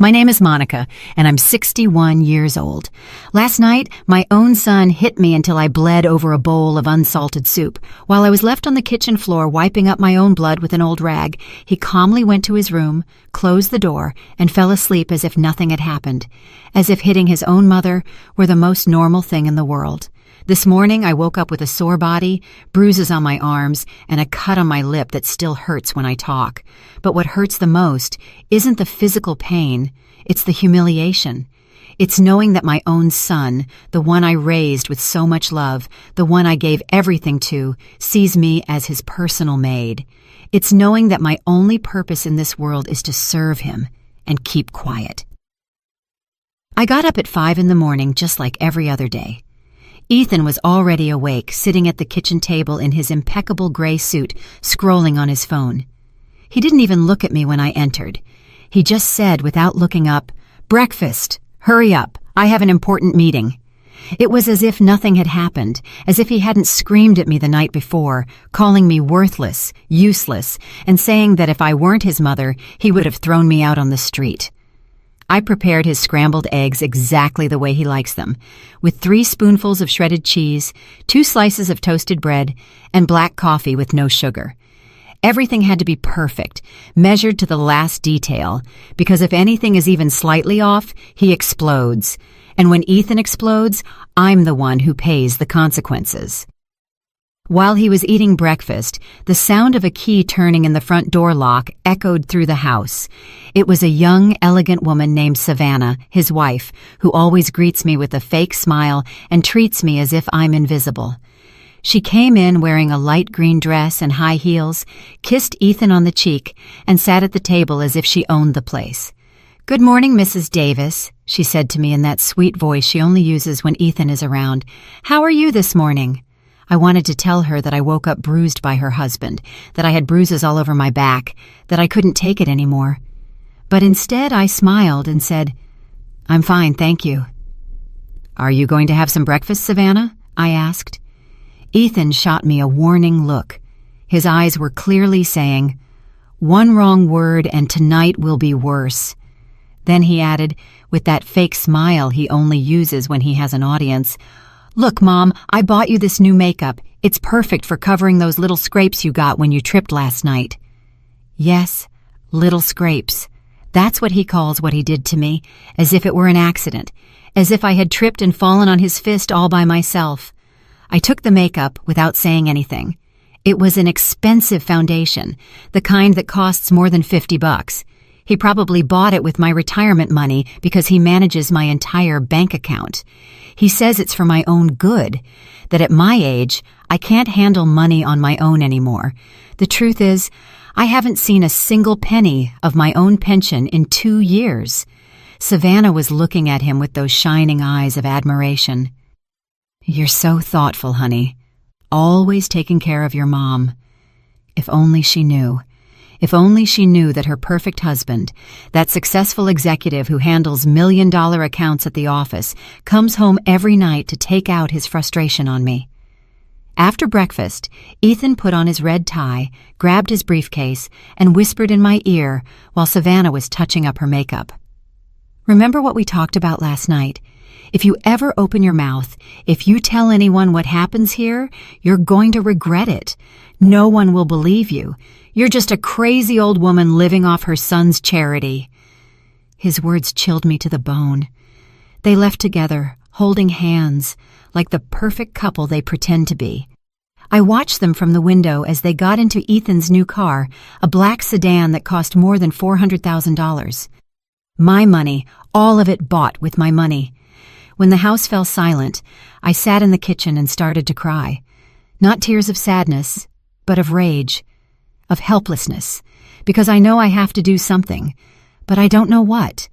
My name is Monica, and I'm 61 years old. Last night, my own son hit me until I bled over a bowl of unsalted soup. While I was left on the kitchen floor wiping up my own blood with an old rag, he calmly went to his room, closed the door, and fell asleep as if nothing had happened, as if hitting his own mother were the most normal thing in the world. This morning, I woke up with a sore body, bruises on my arms, and a cut on my lip that still hurts when I talk. But what hurts the most isn't the physical pain, it's the humiliation. It's knowing that my own son, the one I raised with so much love, the one I gave everything to, sees me as his personal maid. It's knowing that my only purpose in this world is to serve him and keep quiet. I got up at 5 in the morning just like every other day. Ethan was already awake, sitting at the kitchen table in his impeccable gray suit, scrolling on his phone. He didn't even look at me when I entered. He just said, without looking up, "Breakfast. Hurry up. I have an important meeting." It was as if nothing had happened, as if he hadn't screamed at me the night before, calling me worthless, useless, and saying that if I weren't his mother, he would have thrown me out on the street. I prepared his scrambled eggs exactly the way he likes them, with 3 spoonfuls of shredded cheese, 2 slices of toasted bread, and black coffee with no sugar. Everything had to be perfect, measured to the last detail, because if anything is even slightly off, he explodes. And when Ethan explodes, I'm the one who pays the consequences. While he was eating breakfast, the sound of a key turning in the front door lock echoed through the house. It was a young, elegant woman named Savannah, his wife, who always greets me with a fake smile and treats me as if I'm invisible. She came in wearing a light green dress and high heels, kissed Ethan on the cheek, and sat at the table as if she owned the place. "Good morning, Mrs. Davis," she said to me in that sweet voice she only uses when Ethan is around. "How are you this morning?" I wanted to tell her that I woke up bruised by her husband, that I had bruises all over my back, that I couldn't take it anymore. But instead I smiled and said, "I'm fine, thank you." "Are you going to have some breakfast, Savannah?" I asked. Ethan shot me a warning look. His eyes were clearly saying, "One wrong word and tonight will be worse." Then he added, with that fake smile he only uses when he has an audience, "Look, Mom, I bought you this new makeup. It's perfect for covering those little scrapes you got when you tripped last night." Yes, little scrapes. That's what he calls what he did to me, as if it were an accident, as if I had tripped and fallen on his fist all by myself. I took the makeup without saying anything. It was an expensive foundation, the kind that costs more than $50. He probably bought it with my retirement money because he manages my entire bank account. He says it's for my own good, that at my age, I can't handle money on my own anymore. The truth is, I haven't seen a single penny of my own pension in 2 years. Savannah was looking at him with those shining eyes of admiration. "You're so thoughtful, honey. Always taking care of your mom." If only she knew. If only she knew that her perfect husband, that successful executive who handles million-dollar accounts at the office, comes home every night to take out his frustration on me. After breakfast, Ethan put on his red tie, grabbed his briefcase, and whispered in my ear while Savannah was touching up her makeup. "Remember what we talked about last night? If you ever open your mouth, if you tell anyone what happens here, you're going to regret it. No one will believe you. You're just a crazy old woman living off her son's charity." His words chilled me to the bone. They left together, holding hands, like the perfect couple they pretend to be. I watched them from the window as they got into Ethan's new car, a black sedan that cost more than $400,000. My money, all of it bought with my money. When the house fell silent, I sat in the kitchen and started to cry. Not tears of sadness, but of rage, of helplessness, because I know I have to do something, but I don't know what.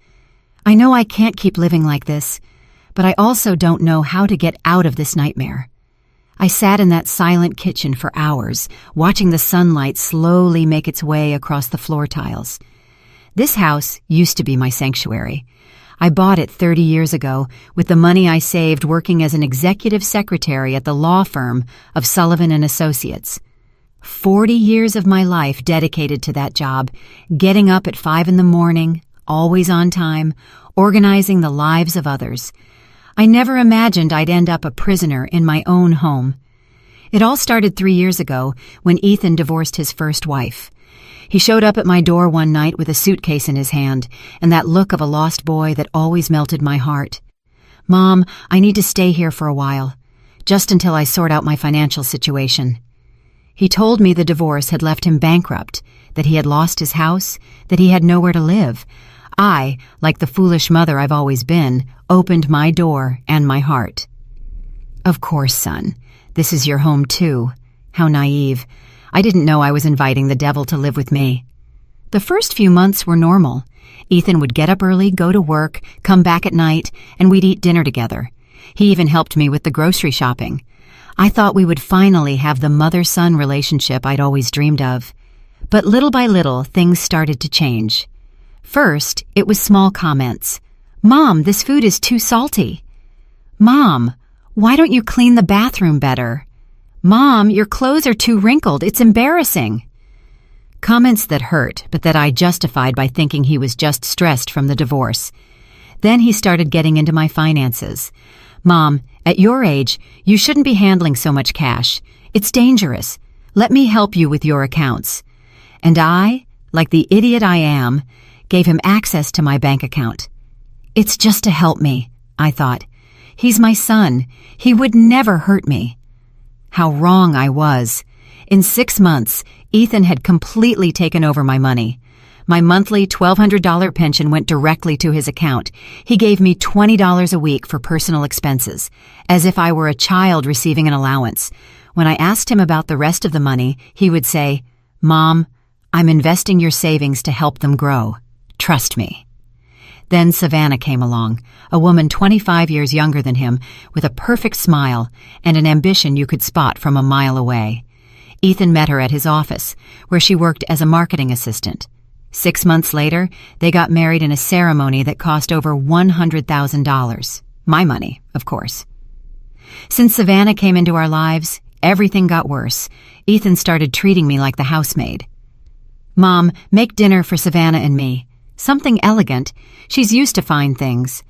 I know I can't keep living like this, but I also don't know how to get out of this nightmare. I sat in that silent kitchen for hours, watching the sunlight slowly make its way across the floor tiles. This house used to be my sanctuary. I bought it 30 years ago with the money I saved working as an executive secretary at the law firm of Sullivan and Associates. 40 years of my life dedicated to that job, getting up at 5 in the morning, always on time, organizing the lives of others. I never imagined I'd end up a prisoner in my own home. It all started 3 years ago when Ethan divorced his first wife. He showed up at my door one night with a suitcase in his hand and that look of a lost boy that always melted my heart. "Mom, I need to stay here for a while, just until I sort out my financial situation." He told me the divorce had left him bankrupt, that he had lost his house, that he had nowhere to live. I, like the foolish mother I've always been, opened my door and my heart. "Of course, son. This is your home too." How naive. I didn't know I was inviting the devil to live with me. The first few months were normal. Ethan would get up early, go to work, come back at night, and we'd eat dinner together. He even helped me with the grocery shopping. I thought we would finally have the mother-son relationship I'd always dreamed of. But little by little, things started to change. First, it was small comments. "Mom, this food is too salty." "Mom, why don't you clean the bathroom better?" "Mom, your clothes are too wrinkled. It's embarrassing." Comments that hurt, but that I justified by thinking he was just stressed from the divorce. Then he started getting into my finances. "Mom, at your age, you shouldn't be handling so much cash. It's dangerous. Let me help you with your accounts." And I, like the idiot I am, gave him access to my bank account. It's just to help me, I thought. He's my son. He would never hurt me. How wrong I was. In 6 months, Ethan had completely taken over my money. My monthly $1,200 pension went directly to his account. He gave me $20 a week for personal expenses, as if I were a child receiving an allowance. When I asked him about the rest of the money, he would say, "Mom, I'm investing your savings to help them grow. Trust me." Then Savannah came along, a woman 25 years younger than him, with a perfect smile and an ambition you could spot from a mile away. Ethan met her at his office, where she worked as a marketing assistant. 6 months later, they got married in a ceremony that cost over $100,000. My money, of course. Since Savannah came into our lives, everything got worse. Ethan started treating me like the housemaid. "Mom, make dinner for Savannah and me. Something elegant. She's used to fine things."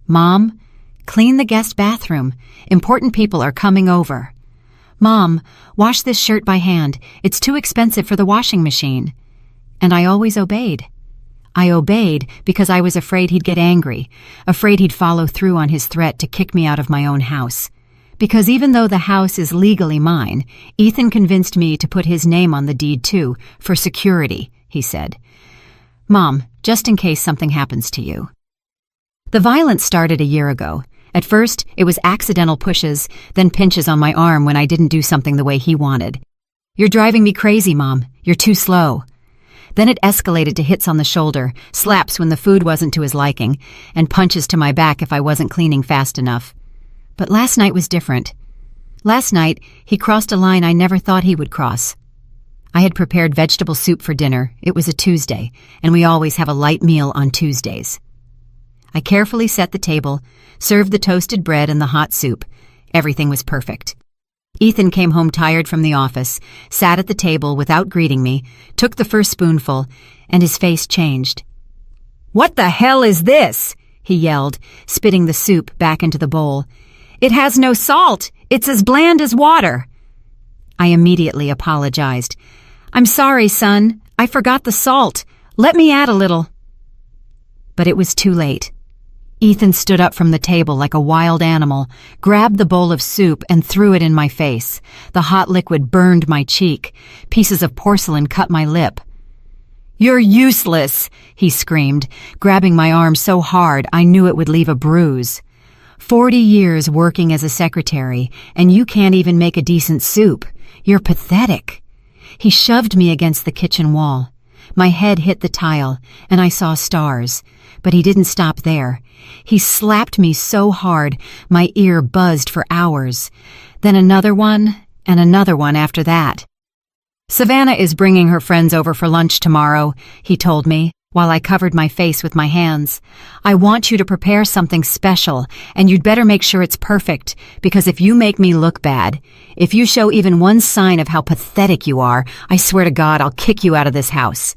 "Mom, clean the guest bathroom. Important people are coming over." "Mom, wash this shirt by hand. It's too expensive for the washing machine." And I always obeyed. I obeyed because I was afraid he'd get angry, afraid he'd follow through on his threat to kick me out of my own house. Because even though the house is legally mine, Ethan convinced me to put his name on the deed too, for security, he said. "Mom, just in case something happens to you." The violence started a year ago. At first, it was accidental pushes, then pinches on my arm when I didn't do something the way he wanted. "You're driving me crazy, Mom. You're too slow." Then it escalated to hits on the shoulder, slaps when the food wasn't to his liking, and punches to my back if I wasn't cleaning fast enough. But last night was different. Last night, he crossed a line I never thought he would cross. I had prepared vegetable soup for dinner. It was a Tuesday, and we always have a light meal on Tuesdays. I carefully set the table, served the toasted bread and the hot soup. Everything was perfect. Ethan came home tired from the office, sat at the table without greeting me, took the first spoonful, and his face changed. "What the hell is this?" he yelled, spitting the soup back into the bowl. "It has no salt. It's as bland as water." I immediately apologized. "I'm sorry, son. I forgot the salt. Let me add a little." But it was too late. Ethan stood up from the table like a wild animal, grabbed the bowl of soup and threw it in my face. The hot liquid burned my cheek. Pieces of porcelain cut my lip. "You're useless," he screamed, grabbing my arm so hard I knew it would leave a bruise. 40 years working as a secretary, and you can't even make a decent soup. You're pathetic. He shoved me against the kitchen wall. My head hit the tile, and I saw stars. But he didn't stop there. He slapped me so hard, my ear buzzed for hours. Then another one, and another one after that. "Savannah is bringing her friends over for lunch tomorrow," he told me, while I covered my face with my hands. "I want you to prepare something special, and you'd better make sure it's perfect, because if you make me look bad, if you show even one sign of how pathetic you are, I swear to God I'll kick you out of this house."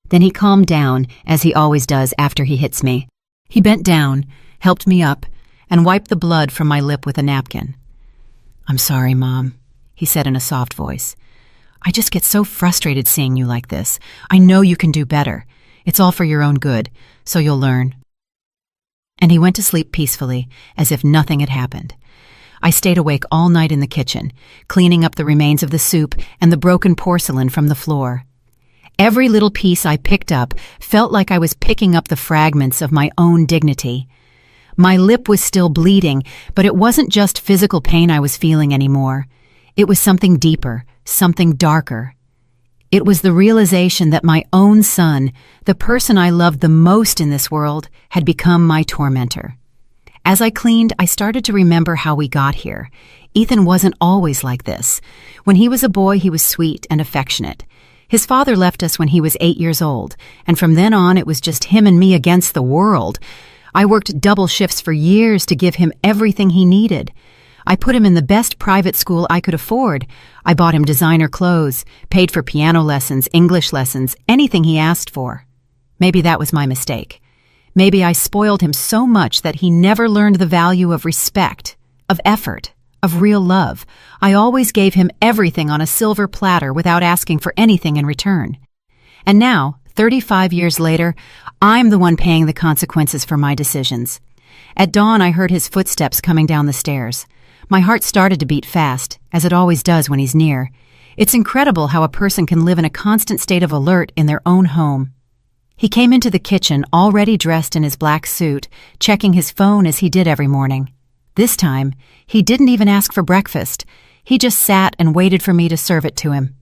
Then he calmed down, as he always does after he hits me. He bent down, helped me up, and wiped the blood from my lip with a napkin. "I'm sorry, Mom," he said in a soft voice. "I just get so frustrated seeing you like this. I know you can do better. It's all for your own good, so you'll learn." And he went to sleep peacefully, as if nothing had happened. I stayed awake all night in the kitchen, cleaning up the remains of the soup and the broken porcelain from the floor. Every little piece I picked up felt like I was picking up the fragments of my own dignity. My lip was still bleeding, but it wasn't just physical pain I was feeling anymore. It was something deeper, something darker. It was the realization that my own son, the person I loved the most in this world, had become my tormentor. As I cleaned, I started to remember how we got here. Ethan wasn't always like this. When he was a boy, he was sweet and affectionate. His father left us when he was 8 years old, and from then on it was just him and me against the world. I worked double shifts for years to give him everything he needed. I put him in the best private school I could afford. I bought him designer clothes, paid for piano lessons, English lessons, anything he asked for. Maybe that was my mistake. Maybe I spoiled him so much that he never learned the value of respect, of effort, of real love. I always gave him everything on a silver platter without asking for anything in return. And now, 35 years later, I'm the one paying the consequences for my decisions. At dawn, I heard his footsteps coming down the stairs. My heart started to beat fast, as it always does when he's near. It's incredible how a person can live in a constant state of alert in their own home. He came into the kitchen already dressed in his black suit, checking his phone as he did every morning. This time, he didn't even ask for breakfast. He just sat and waited for me to serve it to him.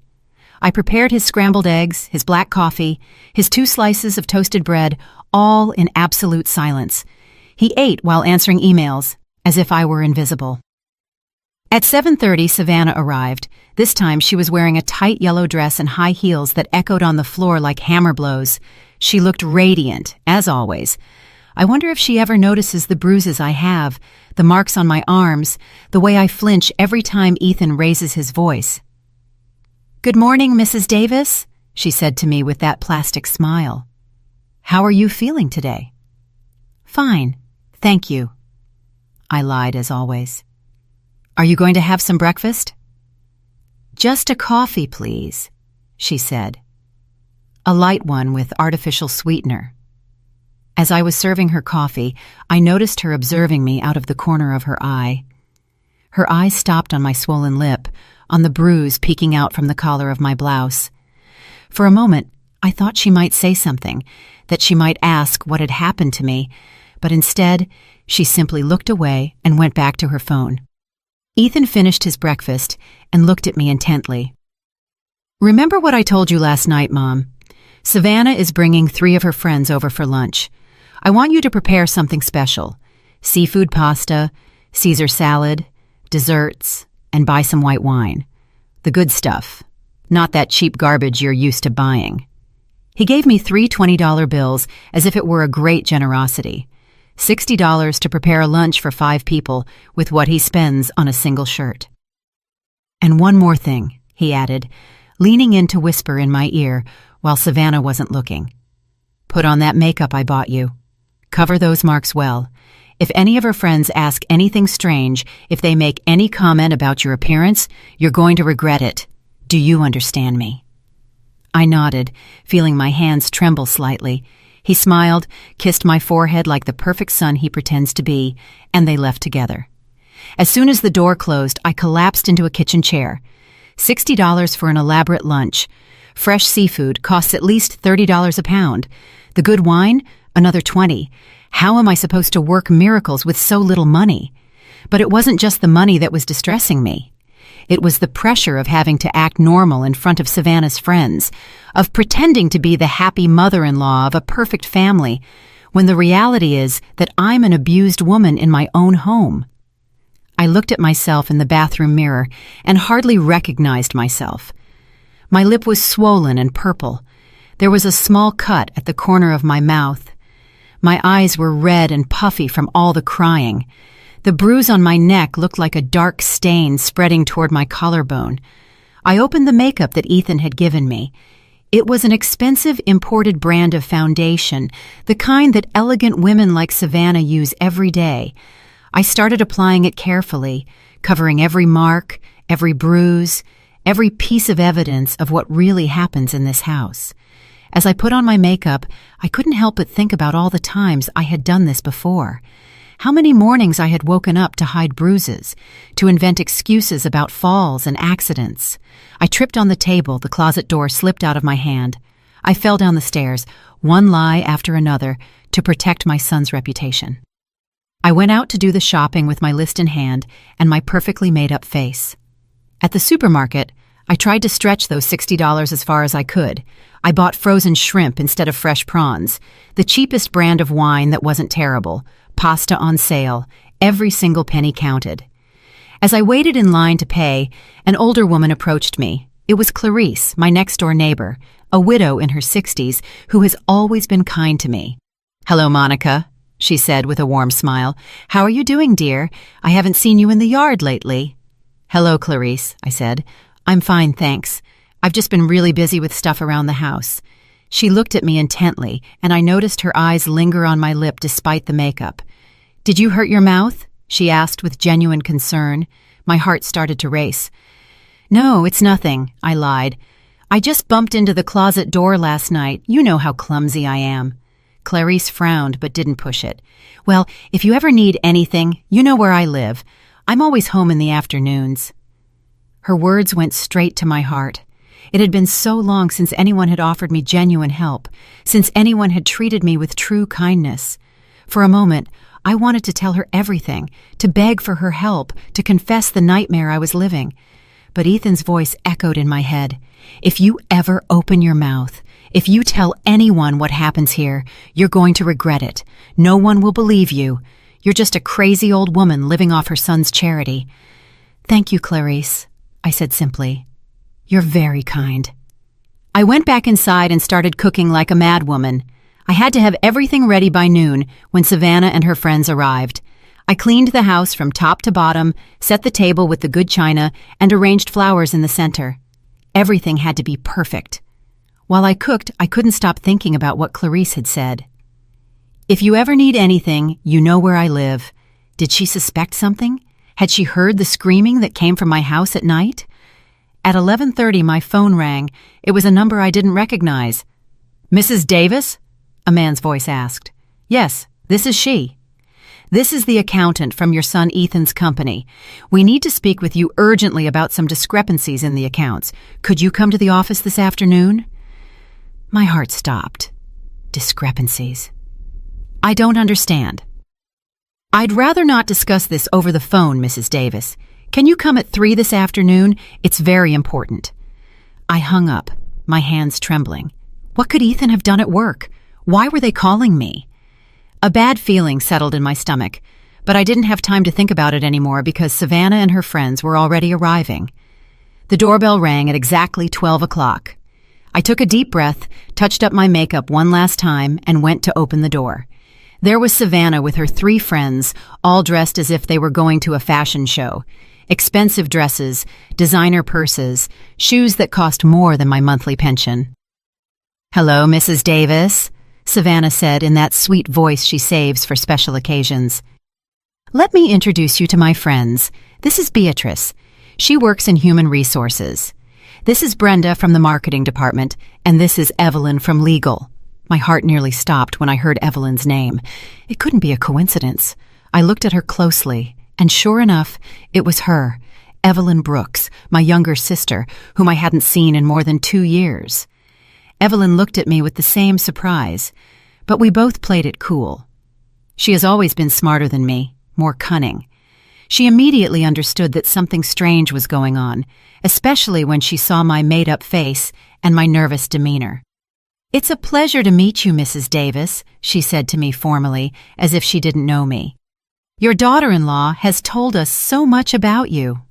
I prepared his scrambled eggs, his black coffee, his 2 slices of toasted bread, all in absolute silence. He ate while answering emails, as if I were invisible. At 7:30, Savannah arrived. This time she was wearing a tight yellow dress and high heels that echoed on the floor like hammer blows. She looked radiant, as always. I wonder if she ever notices the bruises I have, the marks on my arms, the way I flinch every time Ethan raises his voice. "Good morning, Mrs. Davis," she said to me with that plastic smile. "How are you feeling today?" "Fine, thank you." I lied as always. "Are you going to have some breakfast?" "Just a coffee, please," she said. A light one with artificial sweetener. As I was serving her coffee, I noticed her observing me out of the corner of her eye. Her eyes stopped on my swollen lip, on the bruise peeking out from the collar of my blouse. For a moment, I thought she might say something, that she might ask what had happened to me, but instead, she simply looked away and went back to her phone. Ethan finished his breakfast and looked at me intently. "Remember what I told you last night, Mom? Savannah is bringing 3 of her friends over for lunch. I want you to prepare something special. Seafood pasta, Caesar salad, desserts, and buy some white wine. The good stuff, not that cheap garbage you're used to buying." He gave me 3 $20 bills as if it were a great generosity. $60 to prepare a lunch for 5 people with what he spends on a single shirt. "And one more thing," he added, leaning in to whisper in my ear while Savannah wasn't looking. "Put on that makeup I bought you. Cover those marks well. If any of her friends ask anything strange, if they make any comment about your appearance, you're going to regret it. Do you understand me?" I nodded, feeling my hands tremble slightly. He smiled, kissed my forehead like the perfect son he pretends to be, and they left together. As soon as the door closed, I collapsed into a kitchen chair. $60 for an elaborate lunch. Fresh seafood costs at least $30 a pound. The good wine? Another $20. How am I supposed to work miracles with so little money? But it wasn't just the money that was distressing me. It was the pressure of having to act normal in front of Savannah's friends, of pretending to be the happy mother-in-law of a perfect family, when the reality is that I'm an abused woman in my own home. I looked at myself in the bathroom mirror and hardly recognized myself. My lip was swollen and purple. There was a small cut at the corner of my mouth. My eyes were red and puffy from all the crying. The bruise on my neck looked like a dark stain spreading toward my collarbone. I opened the makeup that Ethan had given me. It was an expensive imported brand of foundation, the kind that elegant women like Savannah use every day. I started applying it carefully, covering every mark, every bruise, every piece of evidence of what really happens in this house. As I put on my makeup, I couldn't help but think about all the times I had done this before. How many mornings I had woken up to hide bruises, to invent excuses about falls and accidents. I tripped on the table, the closet door slipped out of my hand. I fell down the stairs, one lie after another, to protect my son's reputation. I went out to do the shopping with my list in hand and my perfectly made-up face. At the supermarket, I tried to stretch those $60 as far as I could. I bought frozen shrimp instead of fresh prawns, the cheapest brand of wine that wasn't terrible, pasta on sale, every single penny counted. As I waited in line to pay, an older woman approached me. It was Clarice, my next-door neighbor, a widow in her 60s who has always been kind to me. "Hello, Monica," she said with a warm smile. "How are you doing, dear? I haven't seen you in the yard lately." "Hello, Clarice," I said. "I'm fine, thanks. I've just been really busy with stuff around the house." She looked at me intently, and I noticed her eyes linger on my lip despite the makeup. "Did you hurt your mouth?" she asked with genuine concern. My heart started to race. "No, it's nothing," I lied. "I just bumped into the closet door last night. You know how clumsy I am." Clarice frowned but didn't push it. "Well, if you ever need anything, you know where I live. I'm always home in the afternoons." Her words went straight to my heart. It had been so long since anyone had offered me genuine help, since anyone had treated me with true kindness. For a moment, I wanted to tell her everything, to beg for her help, to confess the nightmare I was living. But Ethan's voice echoed in my head. "If you ever open your mouth, if you tell anyone what happens here, you're going to regret it. No one will believe you. You're just a crazy old woman living off her son's charity." "Thank you, Clarice," I said simply. "You're very kind." I went back inside and started cooking like a madwoman. I had to have everything ready by noon when Savannah and her friends arrived. I cleaned the house from top to bottom, set the table with the good china, and arranged flowers in the center. Everything had to be perfect. While I cooked, I couldn't stop thinking about what Clarice had said. "If you ever need anything, you know where I live." Did she suspect something? Had she heard the screaming that came from my house at night? At 11:30, my phone rang. It was a number I didn't recognize. "Mrs. Davis?" a man's voice asked. "Yes, this is she." "This is the accountant from your son Ethan's company. We need to speak with you urgently about some discrepancies in the accounts. Could you come to the office this afternoon?" My heart stopped. Discrepancies. "I don't understand." "I'd rather not discuss this over the phone, Mrs. Davis. Can you come at 3 this afternoon? It's very important." I hung up, my hands trembling. What could Ethan have done at work? Why were they calling me? A bad feeling settled in my stomach, but I didn't have time to think about it anymore because Savannah and her friends were already arriving. The doorbell rang at exactly 12 o'clock. I took a deep breath, touched up my makeup one last time, and went to open the door. There was Savannah with her 3 friends, all dressed as if they were going to a fashion show. Expensive dresses, designer purses, shoes that cost more than my monthly pension. "Hello, Mrs. Davis," Savannah said in that sweet voice she saves for special occasions. "Let me introduce you to my friends. This is Beatrice. She works in human resources. This is Brenda from the marketing department, and this is Evelyn from legal." My heart nearly stopped when I heard Evelyn's name. It couldn't be a coincidence. I looked at her closely, and sure enough, it was her, Evelyn Brooks, my younger sister, whom I hadn't seen in more than 2 years. Evelyn looked at me with the same surprise, but we both played it cool. She has always been smarter than me, more cunning. She immediately understood that something strange was going on, especially when she saw my made-up face and my nervous demeanor. "It's a pleasure to meet you, Mrs. Davis," she said to me formally, as if she didn't know me. "Your daughter-in-law has told us so much about you."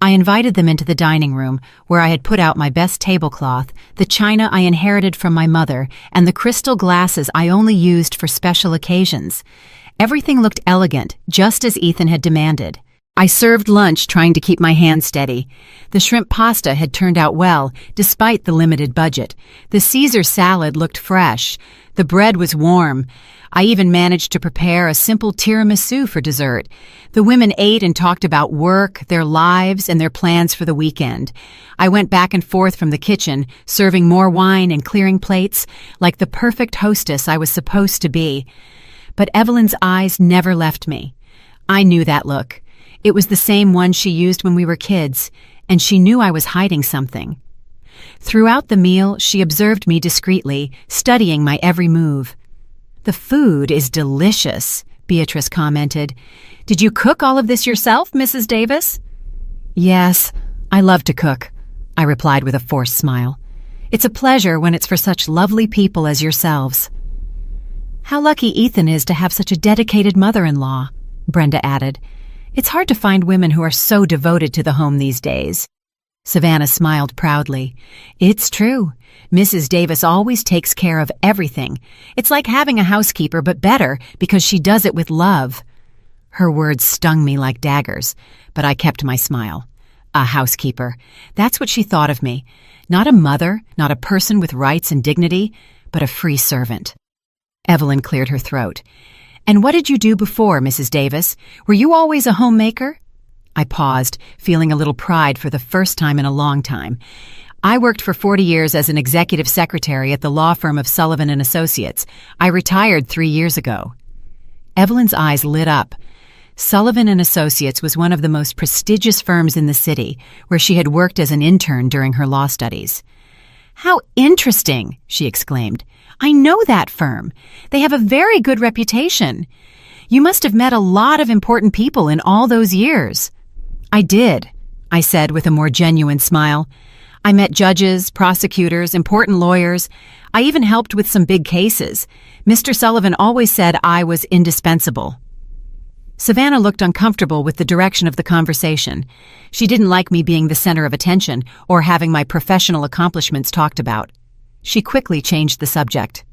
I invited them into the dining room, where I had put out my best tablecloth, the china I inherited from my mother, and the crystal glasses I only used for special occasions. Everything looked elegant, just as Ethan had demanded. I served lunch trying to keep my hand steady. The shrimp pasta had turned out well, despite the limited budget. The Caesar salad looked fresh. The bread was warm. I even managed to prepare a simple tiramisu for dessert. The women ate and talked about work, their lives, and their plans for the weekend. I went back and forth from the kitchen, serving more wine and clearing plates, like the perfect hostess I was supposed to be. But Evelyn's eyes never left me. I knew that look. It was the same one she used when we were kids, and she knew I was hiding something. Throughout the meal, she observed me discreetly, studying my every move. "The food is delicious," Beatrice commented. "Did you cook all of this yourself, Mrs. Davis?" "Yes, I love to cook," I replied with a forced smile. "It's a pleasure when it's for such lovely people as yourselves." "How lucky Ethan is to have such a dedicated mother-in-law," Brenda added. "It's hard to find women who are so devoted to the home these days." Savannah smiled proudly. "It's true. Mrs. Davis always takes care of everything. It's like having a housekeeper, but better because she does it with love." Her words stung me like daggers, but I kept my smile. A housekeeper. That's what she thought of me. Not a mother, not a person with rights and dignity, but a free servant. Evelyn cleared her throat. "And what did you do before, Mrs. Davis? Were you always a homemaker?" I paused, feeling a little pride for the first time in a long time. "I worked for 40 years as an executive secretary at the law firm of Sullivan & Associates. I retired 3 years ago." Evelyn's eyes lit up. Sullivan & Associates was one of the most prestigious firms in the city, where she had worked as an intern during her law studies. "How interesting!" she exclaimed. "I know that firm. They have a very good reputation. You must have met a lot of important people in all those years." "I did," I said with a more genuine smile. "I met judges, prosecutors, important lawyers. I even helped with some big cases. Mr. Sullivan always said I was indispensable." Savannah looked uncomfortable with the direction of the conversation. She didn't like me being the center of attention or having my professional accomplishments talked about. She quickly changed the subject.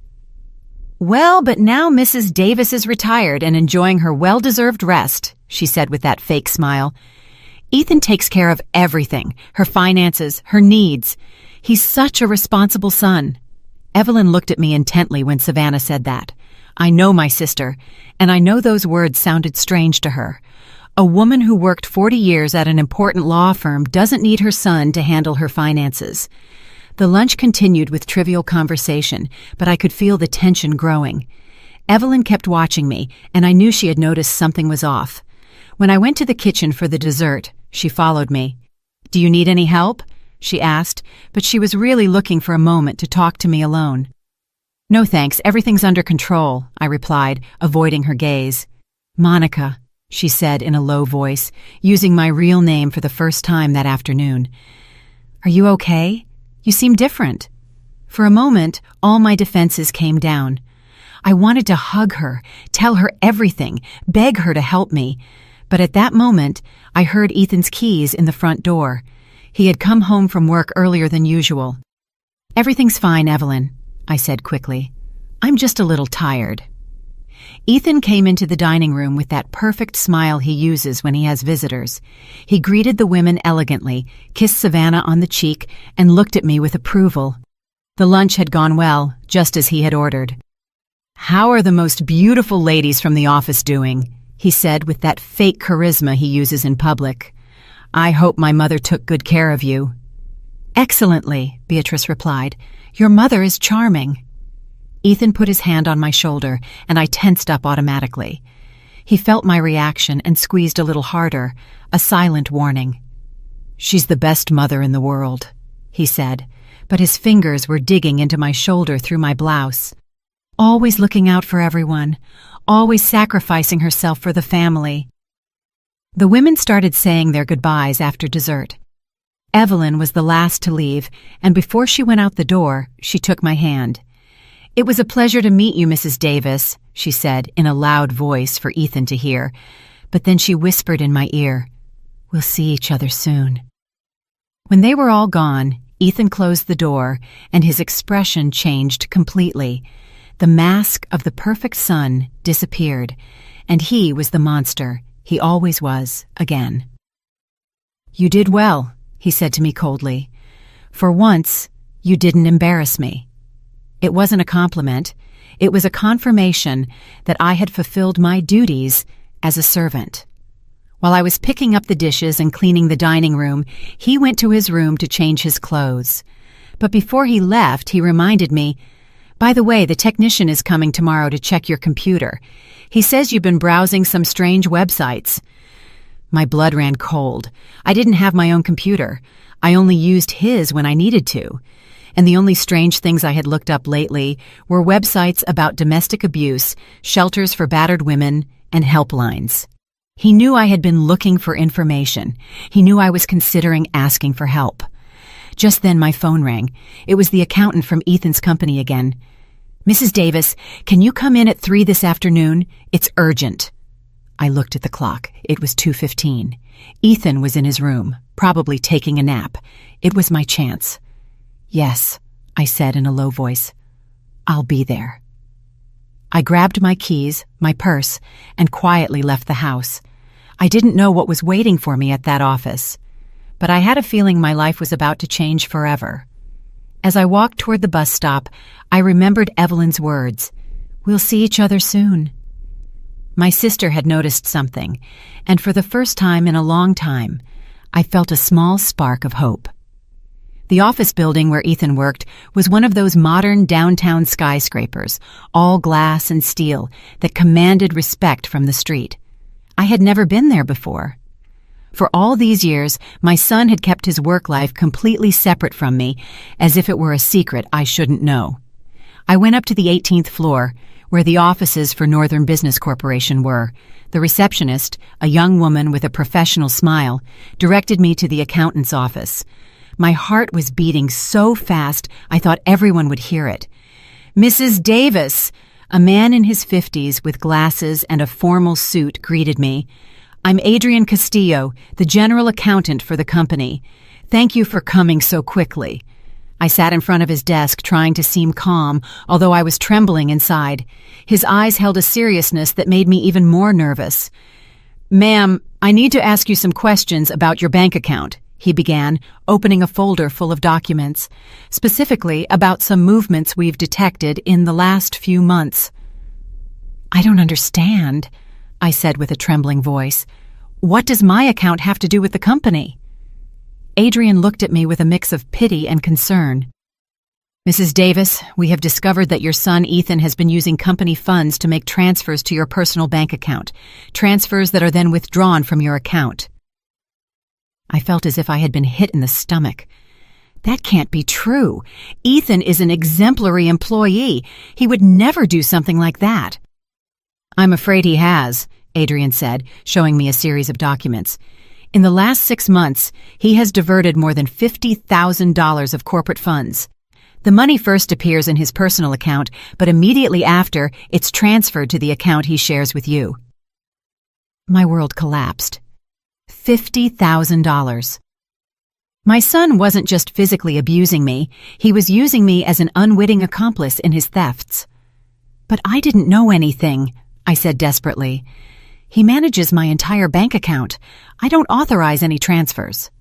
"Well, but now Mrs. Davis is retired and enjoying her well-deserved rest," she said with that fake smile. "Ethan takes care of everything, her finances, her needs. He's such a responsible son." Evelyn looked at me intently when Savannah said that. I know my sister, and I know those words sounded strange to her. A woman who worked 40 years at an important law firm doesn't need her son to handle her finances. The lunch continued with trivial conversation, but I could feel the tension growing. Evelyn kept watching me, and I knew she had noticed something was off. When I went to the kitchen for the dessert, she followed me. "Do you need any help?" she asked, but she was really looking for a moment to talk to me alone. "No thanks, everything's under control," I replied, avoiding her gaze. "Monica," she said in a low voice, using my real name for the first time that afternoon. "Are you okay? You seem different." For a moment, all my defenses came down. I wanted to hug her, tell her everything, beg her to help me. But at that moment, I heard Ethan's keys in the front door. He had come home from work earlier than usual. "Everything's fine, Evelyn," I said quickly. "I'm just a little tired." Ethan came into the dining room with that perfect smile he uses when he has visitors. He greeted the women elegantly, kissed Savannah on the cheek, and looked at me with approval. The lunch had gone well, just as he had ordered. "How are the most beautiful ladies from the office doing?" he said with that fake charisma he uses in public. "I hope my mother took good care of you." "Excellently," Beatrice replied. "Your mother is charming." Ethan put his hand on my shoulder, and I tensed up automatically. He felt my reaction and squeezed a little harder, a silent warning. "She's the best mother in the world," he said, but his fingers were digging into my shoulder through my blouse. "Always looking out for everyone, always sacrificing herself for the family." The women started saying their goodbyes after dessert. Evelyn was the last to leave, and before she went out the door, she took my hand. "It was a pleasure to meet you, Mrs. Davis," she said in a loud voice for Ethan to hear, but then she whispered in my ear, "We'll see each other soon." When they were all gone, Ethan closed the door, and his expression changed completely. The mask of the perfect son disappeared, and he was the monster, He always was, again. "You did well," he said to me coldly. "For once, you didn't embarrass me." It wasn't a compliment. It was a confirmation that I had fulfilled my duties as a servant. While I was picking up the dishes and cleaning the dining room, he went to his room to change his clothes. But before he left, he reminded me, "By the way, the technician is coming tomorrow to check your computer. He says you've been browsing some strange websites." My blood ran cold. I didn't have my own computer. I only used his when I needed to. And the only strange things I had looked up lately were websites about domestic abuse, shelters for battered women, and helplines. He knew I had been looking for information. He knew I was considering asking for help. Just then my phone rang. It was the accountant from Ethan's company again. "Mrs. Davis, can you come in at 3 this afternoon? It's urgent." I looked at the clock. It was 2:15. Ethan was in his room, probably taking a nap. It was my chance. "Yes," I said in a low voice. "I'll be there." I grabbed my keys, my purse, and quietly left the house. I didn't know what was waiting for me at that office, but I had a feeling my life was about to change forever. As I walked toward the bus stop, I remembered Evelyn's words, "We'll see each other soon." My sister had noticed something, and for the first time in a long time, I felt a small spark of hope. The office building where Ethan worked was one of those modern downtown skyscrapers, all glass and steel, that commanded respect from the street. I had never been there before. For all these years, my son had kept his work life completely separate from me, as if it were a secret I shouldn't know. I went up to the 18th floor, where the offices for Northern Business Corporation were. The receptionist, a young woman with a professional smile, directed me to the accountant's office. My heart was beating so fast I thought everyone would hear it. "Mrs. Davis!" A man in his 50s with glasses and a formal suit greeted me. "I'm Adrian Castillo, the general accountant for the company. Thank you for coming so quickly." I sat in front of his desk trying to seem calm, although I was trembling inside. His eyes held a seriousness that made me even more nervous. "Ma'am, I need to ask you some questions about your bank account," he began, opening a folder full of documents, specifically about some movements we've detected in the last few months. "I don't understand," I said with a trembling voice. "What does my account have to do with the company?" Adrian looked at me with a mix of pity and concern. "Mrs. Davis, we have discovered that your son Ethan has been using company funds to make transfers to your personal bank account, transfers that are then withdrawn from your account." I felt as if I had been hit in the stomach. That can't be true. Ethan is an exemplary employee. He would never do something like that. "I'm afraid he has," Adrian said, showing me a series of documents. "In the last 6 months, he has diverted more than $50,000 of corporate funds. The money first appears in his personal account, but immediately after, it's transferred to the account he shares with you." My world collapsed. $50,000. My son wasn't just physically abusing me, he was using me as an unwitting accomplice in his thefts. "But I didn't know anything," I said desperately. "He manages my entire bank account. I don't authorize any transfers."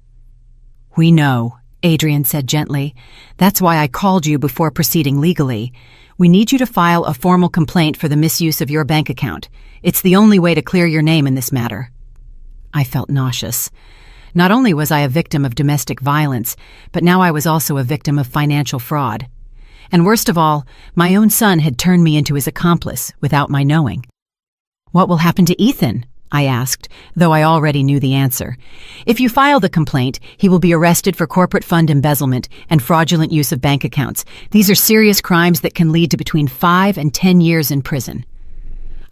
"We know," Adrian said gently. "That's why I called you before proceeding legally. We need you to file a formal complaint for the misuse of your bank account. It's the only way to clear your name in this matter." I felt nauseous. Not only was I a victim of domestic violence, but now I was also a victim of financial fraud. And worst of all, my own son had turned me into his accomplice without my knowing. "What will happen to Ethan?" I asked, though I already knew the answer. "If you file the complaint, he will be arrested for corporate fund embezzlement and fraudulent use of bank accounts. These are serious crimes that can lead to between 5 and 10 years in prison."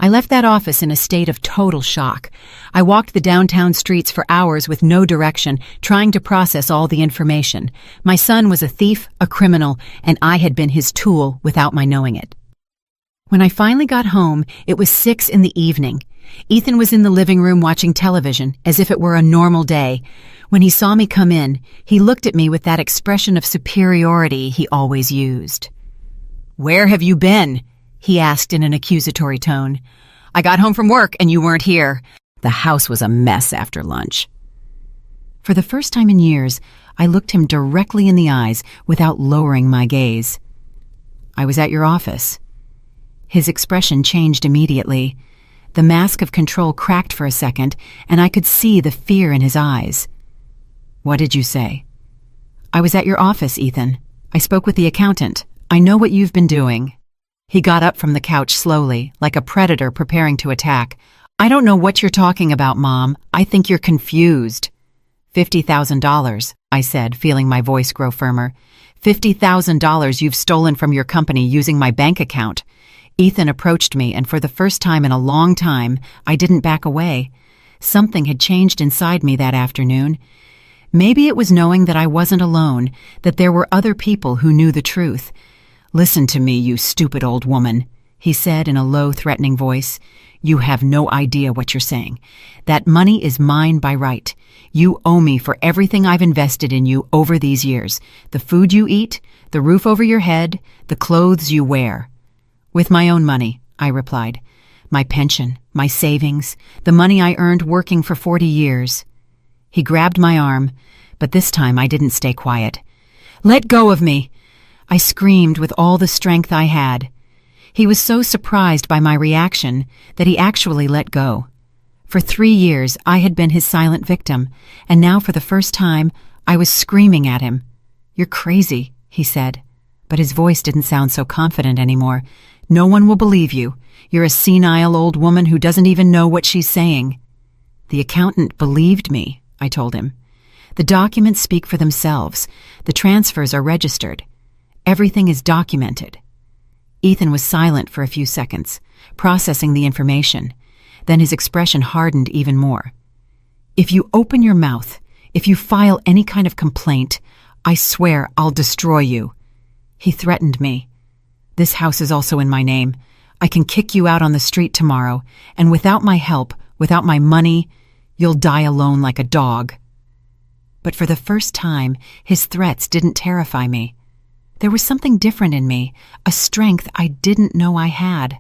I left that office in a state of total shock. I walked the downtown streets for hours with no direction, trying to process all the information. My son was a thief, a criminal, and I had been his tool without my knowing it. When I finally got home, it was 6 in the evening. Ethan was in the living room watching television, as if it were a normal day. When he saw me come in, he looked at me with that expression of superiority he always used. "Where have you been?" he asked in an accusatory tone. "I got home from work and you weren't here. The house was a mess after lunch. For the first time in years, I looked him directly in the eyes without lowering my gaze. I was at your office. His expression changed immediately. The mask of control cracked for a second, and I could see the fear in his eyes. What did you say? I was at your office, Ethan. I spoke with the accountant. I know what you've been doing. He got up from the couch slowly, like a predator preparing to attack. I don't know what you're talking about, Mom. I think you're confused. $50,000, I said, feeling my voice grow firmer. $50,000 you've stolen from your company using my bank account. Ethan approached me, and for the first time in a long time, I didn't back away. Something had changed inside me that afternoon. Maybe it was knowing that I wasn't alone, that there were other people who knew the truth. Listen to me, you stupid old woman, he said in a low, threatening voice. You have no idea what you're saying. That money is mine by right. You owe me for everything I've invested in you over these years. The food you eat, the roof over your head, the clothes you wear. With my own money, I replied. My pension, my savings, the money I earned working for 40 years. He grabbed my arm, but this time I didn't stay quiet. Let go of me! I screamed with all the strength I had. He was so surprised by my reaction that he actually let go. For 3 years, I had been his silent victim, and now for the first time, I was screaming at him. You're crazy, he said, but his voice didn't sound so confident anymore. No one will believe you. You're a senile old woman who doesn't even know what she's saying. The accountant believed me, I told him. The documents speak for themselves. The transfers are registered. Everything is documented. Ethan was silent for a few seconds, processing the information. Then his expression hardened even more. If you open your mouth, if you file any kind of complaint, I swear I'll destroy you. He threatened me. This house is also in my name. I can kick you out on the street tomorrow, and without my help, without my money, you'll die alone like a dog. But for the first time, his threats didn't terrify me. There was something different in me, a strength I didn't know I had.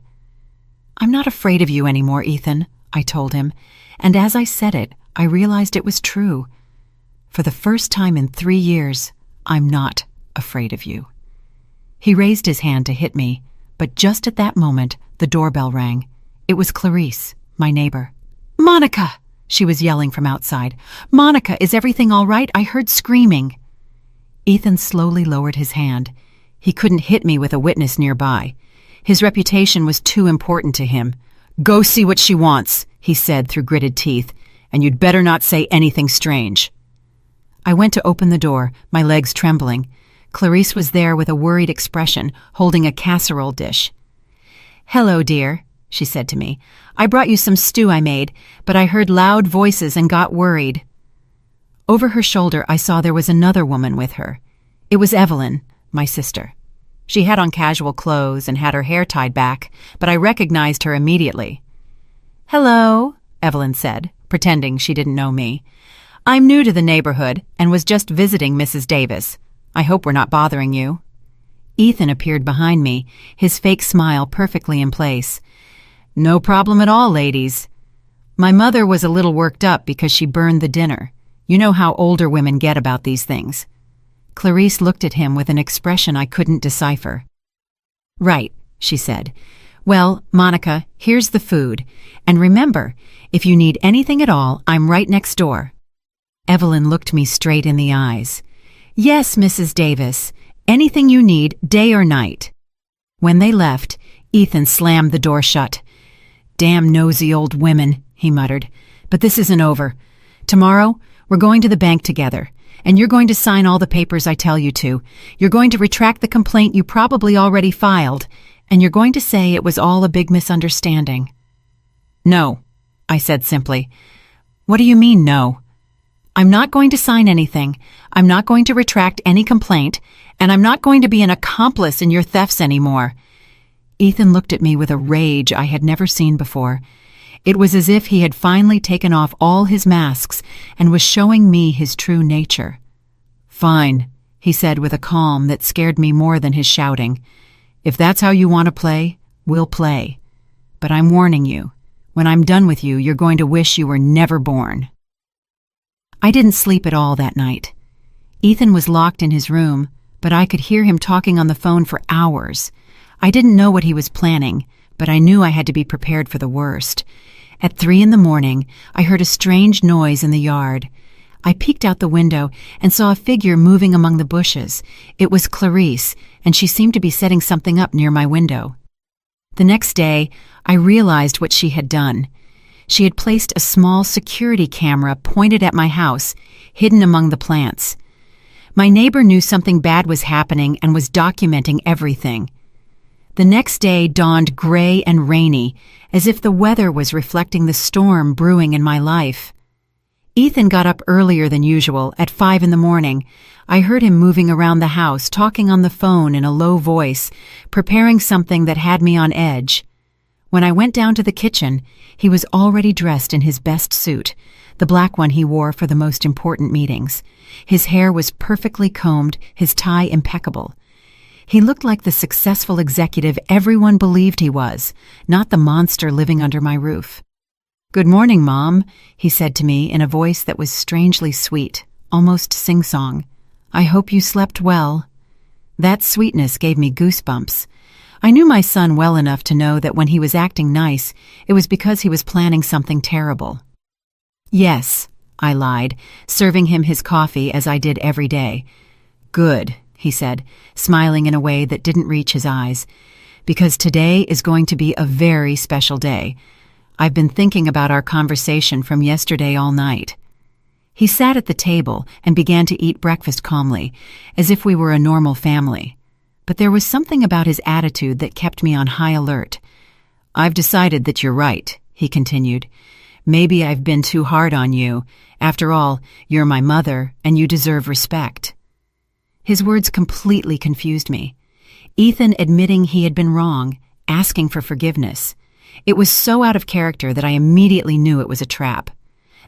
I'm not afraid of you anymore, Ethan, I told him, and as I said it, I realized it was true. For the first time in 3 years, I'm not afraid of you. He raised his hand to hit me, but just at that moment, the doorbell rang. It was Clarice, my neighbor. Monica! She was yelling from outside. Monica, is everything all right? I heard screaming. Ethan slowly lowered his hand. He couldn't hit me with a witness nearby. His reputation was too important to him. Go see what she wants, he said through gritted teeth, and you'd better not say anything strange. I went to open the door, my legs trembling. Clarice was there with a worried expression, holding a casserole dish. Hello, dear, she said to me. I brought you some stew I made, but I heard loud voices and got worried. Over her shoulder, I saw there was another woman with her. It was Evelyn, my sister. She had on casual clothes and had her hair tied back, but I recognized her immediately. Hello, Evelyn said, pretending she didn't know me. I'm new to the neighborhood and was just visiting Mrs. Davis. I hope we're not bothering you. Ethan appeared behind me, his fake smile perfectly in place. No problem at all, ladies. My mother was a little worked up because she burned the dinner. You know how older women get about these things. Clarice looked at him with an expression I couldn't decipher. Right, she said. Well, Monica, here's the food. And remember, if you need anything at all, I'm right next door. Evelyn looked me straight in the eyes. Yes, Mrs. Davis. Anything you need, day or night. When they left, Ethan slammed the door shut. Damn nosy old women, he muttered. But this isn't over. Tomorrow, we're going to the bank together, and you're going to sign all the papers I tell you to. You're going to retract the complaint you probably already filed, and you're going to say it was all a big misunderstanding. No, I said simply. What do you mean, no? I'm not going to sign anything. I'm not going to retract any complaint, and I'm not going to be an accomplice in your thefts anymore. Ethan looked at me with a rage I had never seen before. It was as if he had finally taken off all his masks and was showing me his true nature. Fine, he said with a calm that scared me more than his shouting. If that's how you want to play, we'll play. But I'm warning you, When I'm done with you, you're going to wish you were never born." I didn't sleep at all that night. Ethan was locked in his room, but I could hear him talking on the phone for hours. I didn't know what he was planning, but I knew I had to be prepared for the worst. At 3 in the morning, I heard a strange noise in the yard. I peeked out the window and saw a figure moving among the bushes. It was Clarice, and she seemed to be setting something up near my window. The next day, I realized what she had done. She had placed a small security camera pointed at my house, hidden among the plants. My neighbor knew something bad was happening and was documenting everything. The next day dawned gray and rainy, as if the weather was reflecting the storm brewing in my life. Ethan got up earlier than usual, at 5 in the morning. I heard him moving around the house, talking on the phone in a low voice, preparing something that had me on edge. When I went down to the kitchen, he was already dressed in his best suit, the black one he wore for the most important meetings. His hair was perfectly combed, his tie impeccable. He looked like the successful executive everyone believed he was, not the monster living under my roof. "Good morning, Mom," he said to me in a voice that was strangely sweet, almost sing-song. "I hope you slept well." That sweetness gave me goosebumps. I knew my son well enough to know that when he was acting nice, it was because he was planning something terrible. "Yes," I lied, serving him his coffee as I did every day. "Good," he said, smiling in a way that didn't reach his eyes, "because today is going to be a very special day. I've been thinking about our conversation from yesterday all night." He sat at the table and began to eat breakfast calmly, as if we were a normal family. But there was something about his attitude that kept me on high alert. "I've decided that you're right," he continued. "Maybe I've been too hard on you. After all, you're my mother, and you deserve respect." His words completely confused me. Ethan admitting he had been wrong, asking for forgiveness. It was so out of character that I immediately knew it was a trap.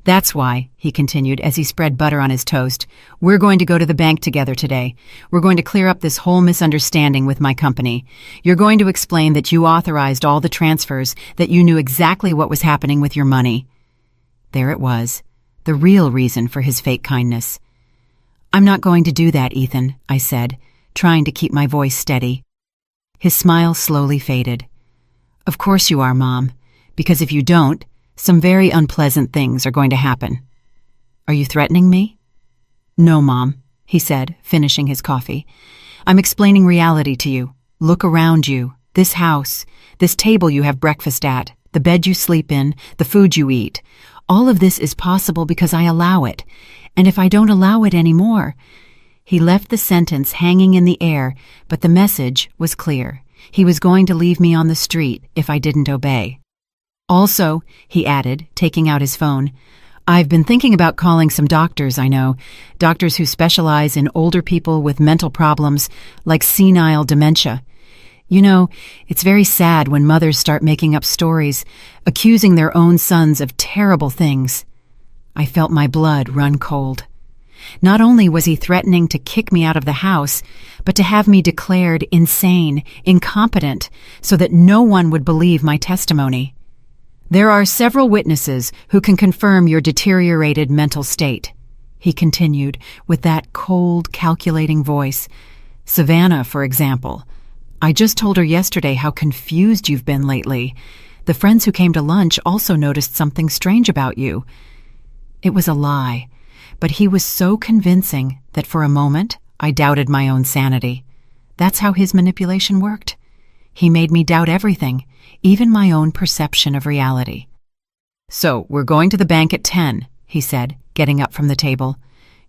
"That's why," he continued as he spread butter on his toast, "we're going to go to the bank together today. We're going to clear up this whole misunderstanding with my company. You're going to explain that you authorized all the transfers, that you knew exactly what was happening with your money." There it was, the real reason for his fake kindness. "I'm not going to do that, Ethan," I said, trying to keep my voice steady. His smile slowly faded. "Of course you are, Mom, because if you don't, some very unpleasant things are going to happen." "Are you threatening me?" "No, Mom," he said, finishing his coffee. "I'm explaining reality to you. Look around you. This house, this table you have breakfast at, the bed you sleep in, the food you eat. All of this is possible because I allow it. And if I don't allow it anymore—" He left the sentence hanging in the air, but the message was clear. He was going to leave me on the street if I didn't obey. "Also," he added, taking out his phone, "I've been thinking about calling some doctors I know, doctors who specialize in older people with mental problems, like senile dementia. You know, it's very sad when mothers start making up stories, accusing their own sons of terrible things." I felt my blood run cold. Not only was he threatening to kick me out of the house, but to have me declared insane, incompetent, so that no one would believe my testimony. "There are several witnesses who can confirm your deteriorated mental state," he continued with that cold, calculating voice. "Savannah, for example. I just told her yesterday how confused you've been lately. The friends who came to lunch also noticed something strange about you." It was a lie, but he was so convincing that for a moment I doubted my own sanity. That's how his manipulation worked. He made me doubt everything, even my own perception of reality. "So, we're going to the bank at 10, he said, getting up from the table.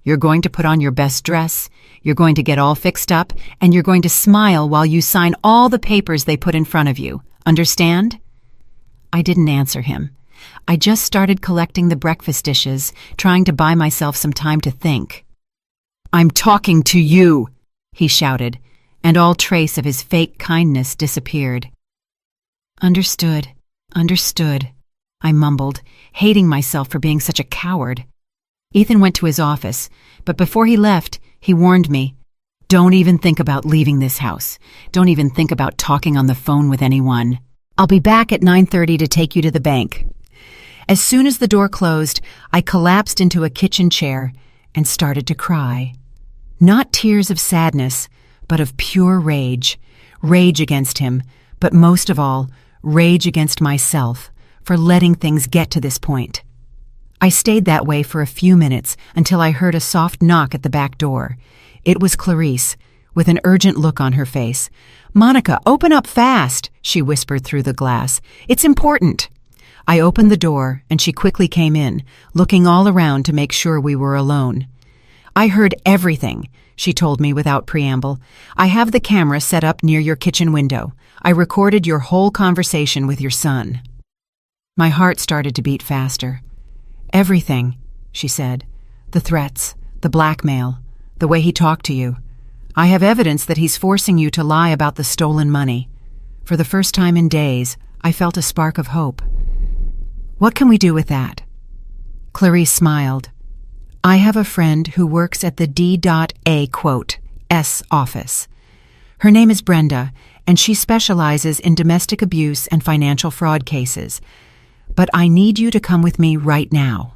"You're going to put on your best dress, you're going to get all fixed up, and you're going to smile while you sign all the papers they put in front of you. Understand?" I didn't answer him. I just started collecting the breakfast dishes, trying to buy myself some time to think. "I'm talking to you," he shouted, and all trace of his fake kindness disappeared. Understood, I mumbled, hating myself for being such a coward. Ethan went to his office, but before he left, he warned me, "Don't even think about leaving this house. Don't even think about talking on the phone with anyone." I'll be back at 9:30 to take you to the bank." As soon as the door closed, I collapsed into a kitchen chair and started to cry. Not tears of sadness, but of pure rage. Rage against him, but most of all, rage against myself for letting things get to this point. I stayed that way for a few minutes until I heard a soft knock at the back door. It was Clarice, with an urgent look on her face. "Monica, open up fast," she whispered through the glass. "It's important." I opened the door, and she quickly came in, looking all around to make sure we were alone. "I heard everything," she told me without preamble. "I have the camera set up near your kitchen window. I recorded your whole conversation with your son." My heart started to beat faster. "Everything," she said. "The threats, the blackmail, the way he talked to you. I have evidence that he's forcing you to lie about the stolen money." For the first time in days, I felt a spark of hope. "What can we do with that?" Clarice smiled. "I have a friend who works at the D.A.S office. Her name is Brenda, and she specializes in domestic abuse and financial fraud cases. But I need you to come with me right now."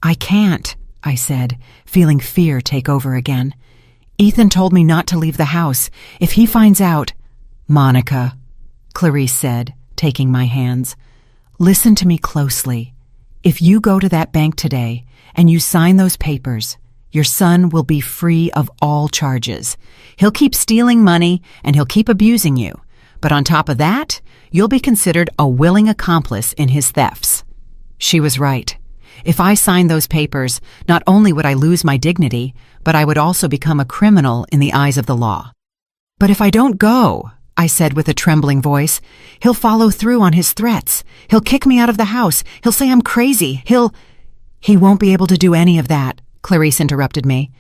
"I can't," I said, feeling fear take over again. "Ethan told me not to leave the house. If he finds out—" "Monica," Clarice said, taking my hands, "listen to me closely. If you go to that bank today and you sign those papers, your son will be free of all charges. He'll keep stealing money and he'll keep abusing you. But on top of that, you'll be considered a willing accomplice in his thefts." She was right. If I signed those papers, not only would I lose my dignity, but I would also become a criminal in the eyes of the law. "But if I don't go," I said with a trembling voice, "he'll follow through on his threats. He'll kick me out of the house. He'll say I'm crazy. He won't be able to do any of that," Clarice interrupted me,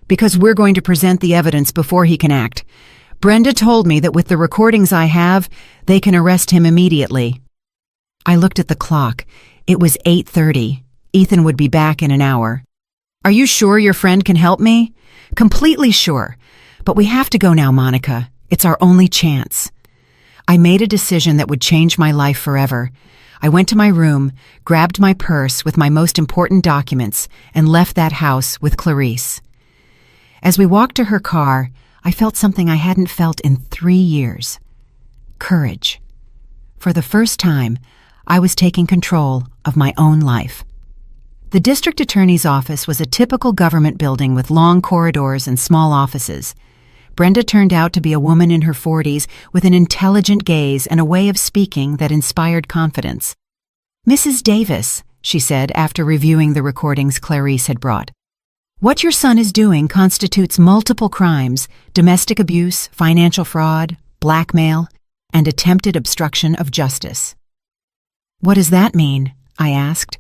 "because we're going to present the evidence before he can act. Brenda told me that with the recordings I have, they can arrest him immediately." I looked at the clock. It was 8:30. Ethan would be back in an hour. "Are you sure your friend can help me?" "Completely sure. But we have to go now, Monica. It's our only chance." I made a decision that would change my life forever. I went to my room, grabbed my purse with my most important documents, and left that house with Clarice. As we walked to her car, I felt something I hadn't felt in 3 years. Courage. For the first time, I was taking control of my own life. The district attorney's office was a typical government building with long corridors and small offices. Brenda turned out to be a woman in her 40s with an intelligent gaze and a way of speaking that inspired confidence. "Mrs. Davis," she said after reviewing the recordings Clarice had brought, "what your son is doing constitutes multiple crimes: domestic abuse, financial fraud, blackmail, and attempted obstruction of justice." "What does that mean?" I asked.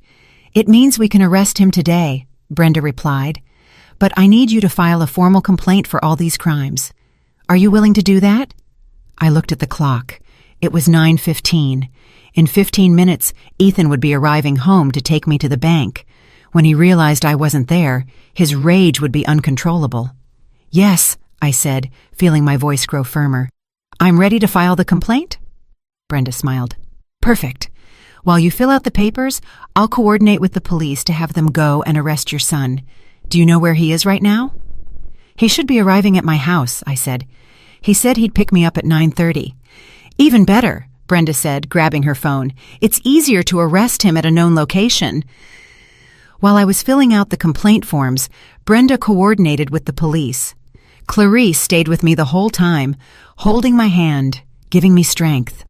"It means we can arrest him today," Brenda replied. "But I need you to file a formal complaint for all these crimes. Are you willing to do that?" I looked at the clock. It was 9:15. In 15 minutes, Ethan would be arriving home to take me to the bank. When he realized I wasn't there, his rage would be uncontrollable. "Yes," I said, feeling my voice grow firmer. "I'm ready to file the complaint?" Brenda smiled. "Perfect. While you fill out the papers, I'll coordinate with the police to have them go and arrest your son. Do you know where he is right now?" "He should be arriving at my house," I said. "He said he'd pick me up at 9:30. "Even better," Brenda said, grabbing her phone. "It's easier to arrest him at a known location." While I was filling out the complaint forms, Brenda coordinated with the police. Clarice stayed with me the whole time, holding my hand, giving me strength.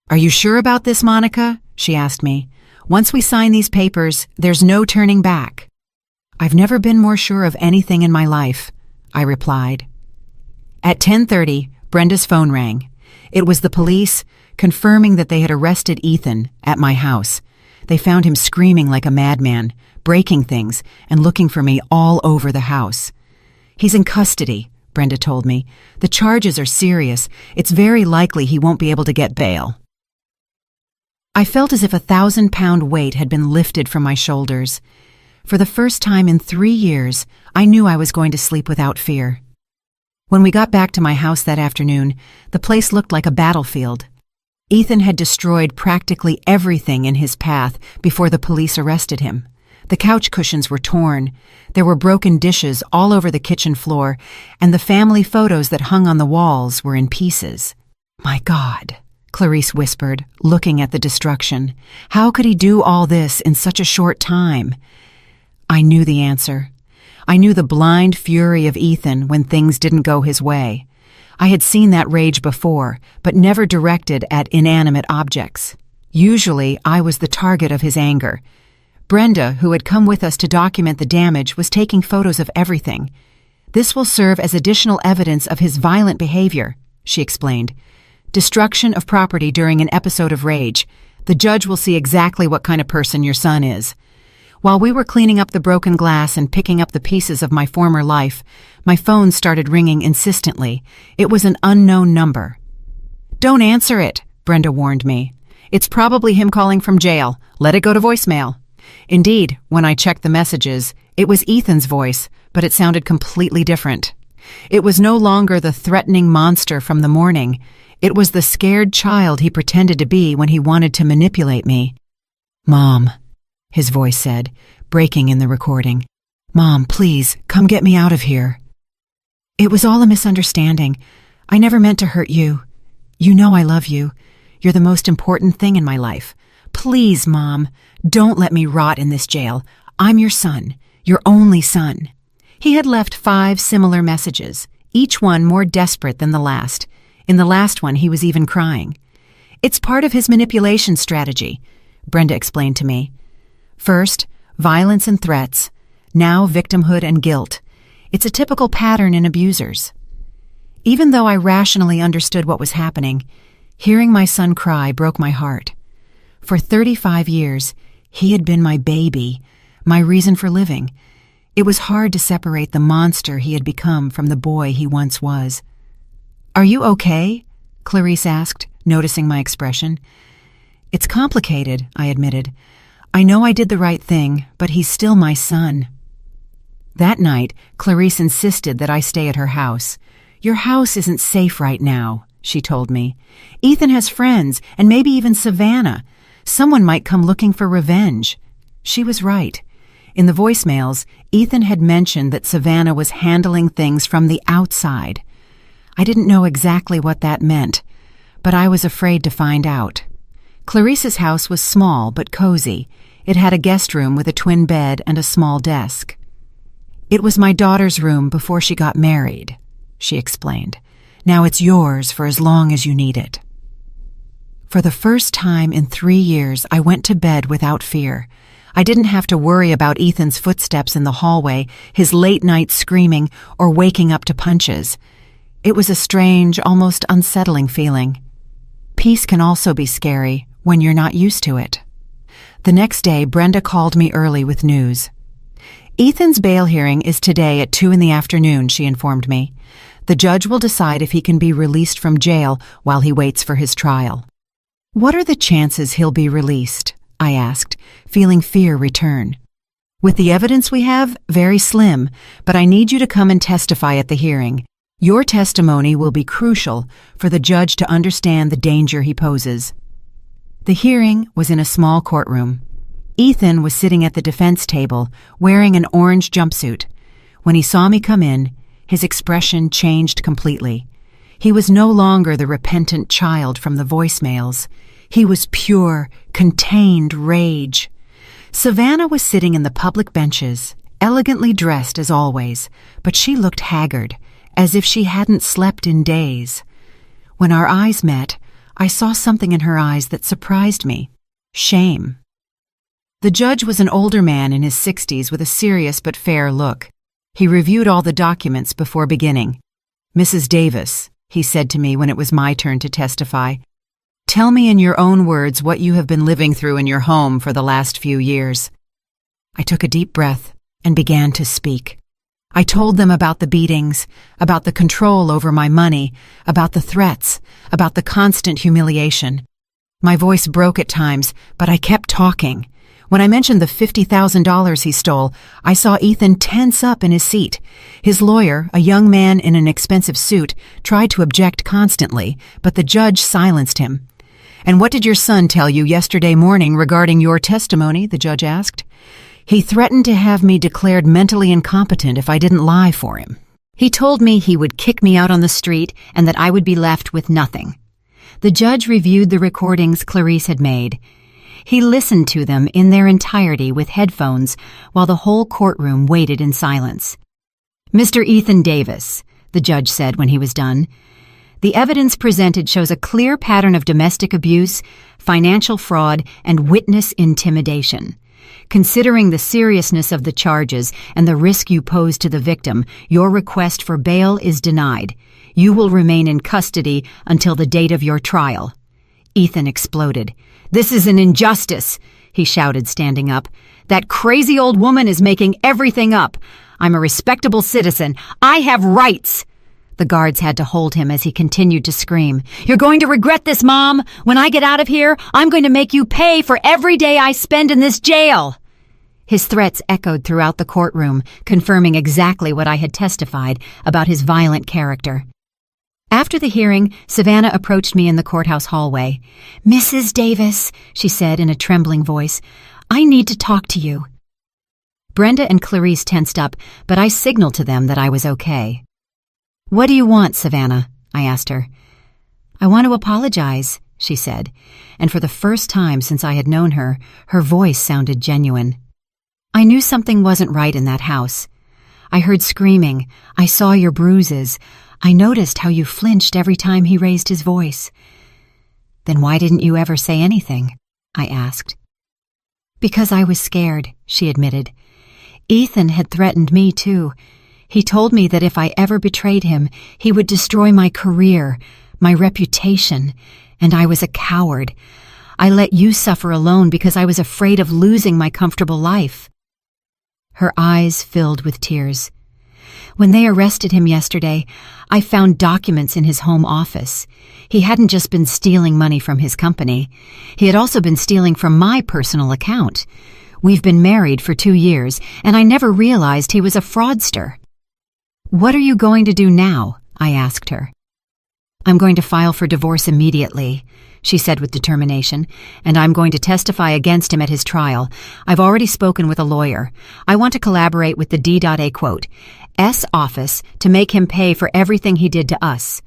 "Are you sure about this, Monica?" she asked me. "Once we sign these papers, there's no turning back." "I've never been more sure of anything in my life," I replied. At 10:30, Brenda's phone rang. It was the police, confirming that they had arrested Ethan at my house. They found him screaming like a madman, breaking things, and looking for me all over the house. "He's in custody," Brenda told me. "The charges are serious. It's very likely he won't be able to get bail." I felt as if a 1,000-pound weight had been lifted from my shoulders. For the first time in 3 years, I knew I was going to sleep without fear. When we got back to my house that afternoon, the place looked like a battlefield. Ethan had destroyed practically everything in his path before the police arrested him. The couch cushions were torn, there were broken dishes all over the kitchen floor, and the family photos that hung on the walls were in pieces. "My God," Clarice whispered, looking at the destruction. "How could he do all this in such a short time?" I knew the answer. I knew the blind fury of Ethan when things didn't go his way. I had seen that rage before, but never directed at inanimate objects. Usually, I was the target of his anger. Brenda, who had come with us to document the damage, was taking photos of everything. "This will serve as additional evidence of his violent behavior," she explained. "Destruction of property during an episode of rage. The judge will see exactly what kind of person your son is." While we were cleaning up the broken glass and picking up the pieces of my former life, my phone started ringing insistently. It was an unknown number. "Don't answer it," Brenda warned me. "It's probably him calling from jail. Let it go to voicemail." Indeed, when I checked the messages, it was Ethan's voice, but it sounded completely different. It was no longer the threatening monster from the morning. It was the scared child he pretended to be when he wanted to manipulate me. "Mom," his voice said, breaking in the recording. "Mom, please, come get me out of here." "It was all a misunderstanding. I never meant to hurt you. You know I love you. You're the most important thing in my life. Please, Mom, don't let me rot in this jail. I'm your son, your only son." He had left 5 similar messages, each one more desperate than the last. In the last one, he was even crying. "It's part of his manipulation strategy," Brenda explained to me. "First, violence and threats. Now, victimhood and guilt. It's a typical pattern in abusers." Even though I rationally understood what was happening, hearing my son cry broke my heart. For 35 years, he had been my baby, my reason for living. It was hard to separate the monster he had become from the boy he once was. "Are you okay?" Clarice asked, noticing my expression. "It's complicated," I admitted. "I know I did the right thing, but he's still my son." That night, Clarice insisted that I stay at her house. "Your house isn't safe right now," she told me. "Ethan has friends, and maybe even Savannah. Someone might come looking for revenge." She was right. In the voicemails, Ethan had mentioned that Savannah was handling things from the outside. I didn't know exactly what that meant, but I was afraid to find out. Clarice's house was small but cozy. It had a guest room with a twin bed and a small desk. "It was my daughter's room before she got married," she explained. "Now it's yours for as long as you need it." For the first time in 3 years, I went to bed without fear. I didn't have to worry about Ethan's footsteps in the hallway, his late-night screaming, or waking up to punches. It was a strange, almost unsettling feeling. Peace can also be scary when you're not used to it. The next day, Brenda called me early with news. "Ethan's bail hearing is today at 2 in the afternoon," she informed me. "The judge will decide if he can be released from jail while he waits for his trial." "What are the chances he'll be released?" I asked, feeling fear return. "With the evidence we have, very slim, but I need you to come and testify at the hearing. Your testimony will be crucial for the judge to understand the danger he poses." The hearing was in a small courtroom. Ethan was sitting at the defense table, wearing an orange jumpsuit. When he saw me come in, his expression changed completely. He was no longer the repentant child from the voicemails. He was pure, contained rage. Savannah was sitting in the public benches, elegantly dressed as always, but she looked haggard, as if she hadn't slept in days. When our eyes met, I saw something in her eyes that surprised me: shame. The judge was an older man in his 60s with a serious but fair look. He reviewed all the documents before beginning. "Mrs. Davis," he said to me when it was my turn to testify, "tell me in your own words what you have been living through in your home for the last few years." I took a deep breath and began to speak. I told them about the beatings, about the control over my money, about the threats, about the constant humiliation. My voice broke at times, but I kept talking. When I mentioned the $50,000 he stole, I saw Ethan tense up in his seat. His lawyer, a young man in an expensive suit, tried to object constantly, but the judge silenced him. "And what did your son tell you yesterday morning regarding your testimony?" the judge asked. "He threatened to have me declared mentally incompetent if I didn't lie for him. He told me he would kick me out on the street and that I would be left with nothing." The judge reviewed the recordings Clarice had made. He listened to them in their entirety with headphones while the whole courtroom waited in silence. "Mr. Ethan Davis," the judge said when he was done, "the evidence presented shows a clear pattern of domestic abuse, financial fraud, and witness intimidation. Considering the seriousness of the charges and the risk you pose to the victim, your request for bail is denied. You will remain in custody until the date of your trial." Ethan exploded. "This is an injustice," he shouted, standing up. "That crazy old woman is making everything up. I'm a respectable citizen. I have rights." The guards had to hold him as he continued to scream. "You're going to regret this, Mom. When I get out of here, I'm going to make you pay for every day I spend in this jail." His threats echoed throughout the courtroom, confirming exactly what I had testified about his violent character. After the hearing, Savannah approached me in the courthouse hallway. "Mrs. Davis," she said in a trembling voice, "I need to talk to you." Brenda and Clarice tensed up, but I signaled to them that I was okay. "What do you want, Savannah?" I asked her. "I want to apologize," she said, and for the first time since I had known her, her voice sounded genuine. "I knew something wasn't right in that house. I heard screaming. I saw your bruises. I noticed how you flinched every time he raised his voice." "Then why didn't you ever say anything?" I asked. "Because I was scared," she admitted. "Ethan had threatened me, too. He told me that if I ever betrayed him, he would destroy my career, my reputation, and I was a coward. I let you suffer alone because I was afraid of losing my comfortable life." Her eyes filled with tears. "When they arrested him yesterday, I found documents in his home office. He hadn't just been stealing money from his company. He had also been stealing from my personal account. We've been married for 2 years, and I never realized he was a fraudster." "What are you going to do now?" I asked her. "I'm going to file for divorce immediately," she said with determination, "and I'm going to testify against him at his trial. I've already spoken with a lawyer. I want to collaborate with the D.A. office to make him pay for everything he did to us."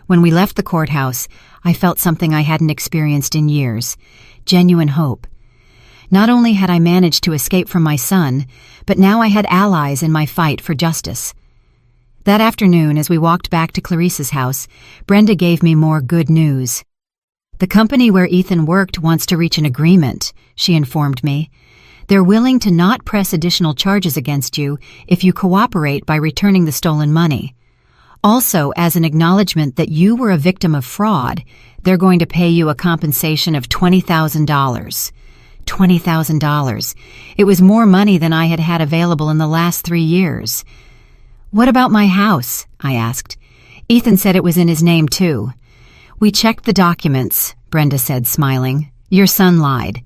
When we left the courthouse, I felt something I hadn't experienced in years: genuine hope. Not only had I managed to escape from my son, but now I had allies in my fight for justice. That afternoon, as we walked back to Clarice's house, Brenda gave me more good news. "The company where Ethan worked wants to reach an agreement," she informed me. "They're willing to not press additional charges against you if you cooperate by returning the stolen money. Also, as an acknowledgement that you were a victim of fraud, they're going to pay you a compensation of $20,000. $20,000. It was more money than I had had available in the last 3 years. "What about my house?" I asked. "Ethan said it was in his name, too." "We checked the documents," Brenda said, smiling. "Your son lied.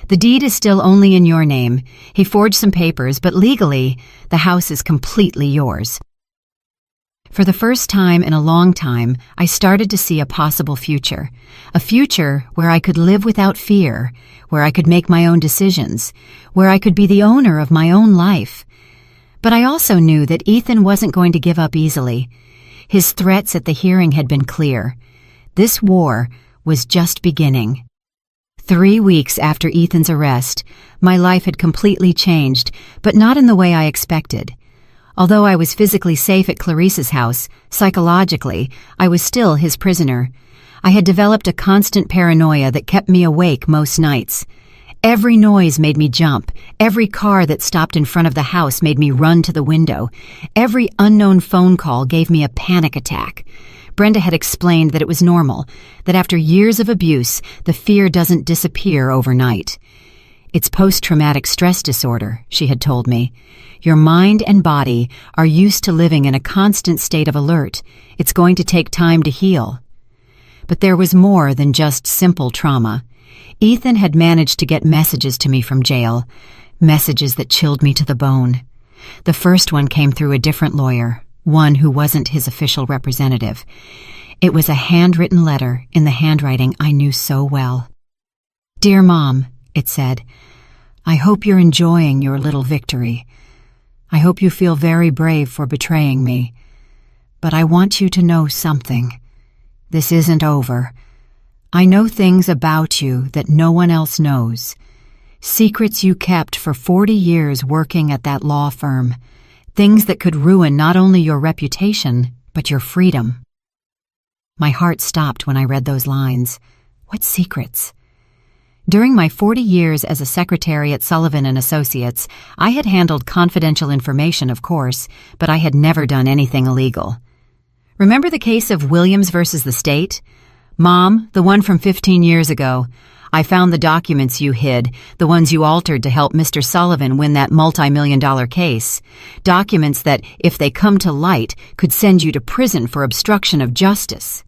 The deed is still only in your name. He forged some papers, but legally, the house is completely yours." For the first time in a long time, I started to see a possible future. A future where I could live without fear, where I could make my own decisions, where I could be the owner of my own life. But I also knew that Ethan wasn't going to give up easily. His threats at the hearing had been clear. This war was just beginning. 3 weeks after Ethan's arrest, my life had completely changed, but not in the way I expected. Although I was physically safe at Clarice's house, psychologically, I was still his prisoner. I had developed a constant paranoia that kept me awake most nights. Every noise made me jump. Every car that stopped in front of the house made me run to the window. Every unknown phone call gave me a panic attack. Brenda had explained that it was normal, that after years of abuse, the fear doesn't disappear overnight. "It's post-traumatic stress disorder," she had told me. "Your mind and body are used to living in a constant state of alert. It's going to take time to heal." But there was more than just simple trauma. Ethan had managed to get messages to me from jail, messages that chilled me to the bone. The first one came through a different lawyer, one who wasn't his official representative. It was a handwritten letter in the handwriting I knew so well. "Dear Mom," it said, "I hope you're enjoying your little victory. I hope you feel very brave for betraying me. But I want you to know something. This isn't over. I know things about you that no one else knows. Secrets you kept for 40 years working at that law firm. Things that could ruin not only your reputation, but your freedom." My heart stopped when I read those lines. What secrets? During my 40 years as a secretary at Sullivan & Associates, I had handled confidential information, of course, but I had never done anything illegal. Remember the case of Williams versus the state? Mom, the one from 15 years ago. I found the documents you hid, the ones you altered to help Mr. Sullivan win that multi-million-dollar case. Documents that, if they come to light, could send you to prison for obstruction of justice.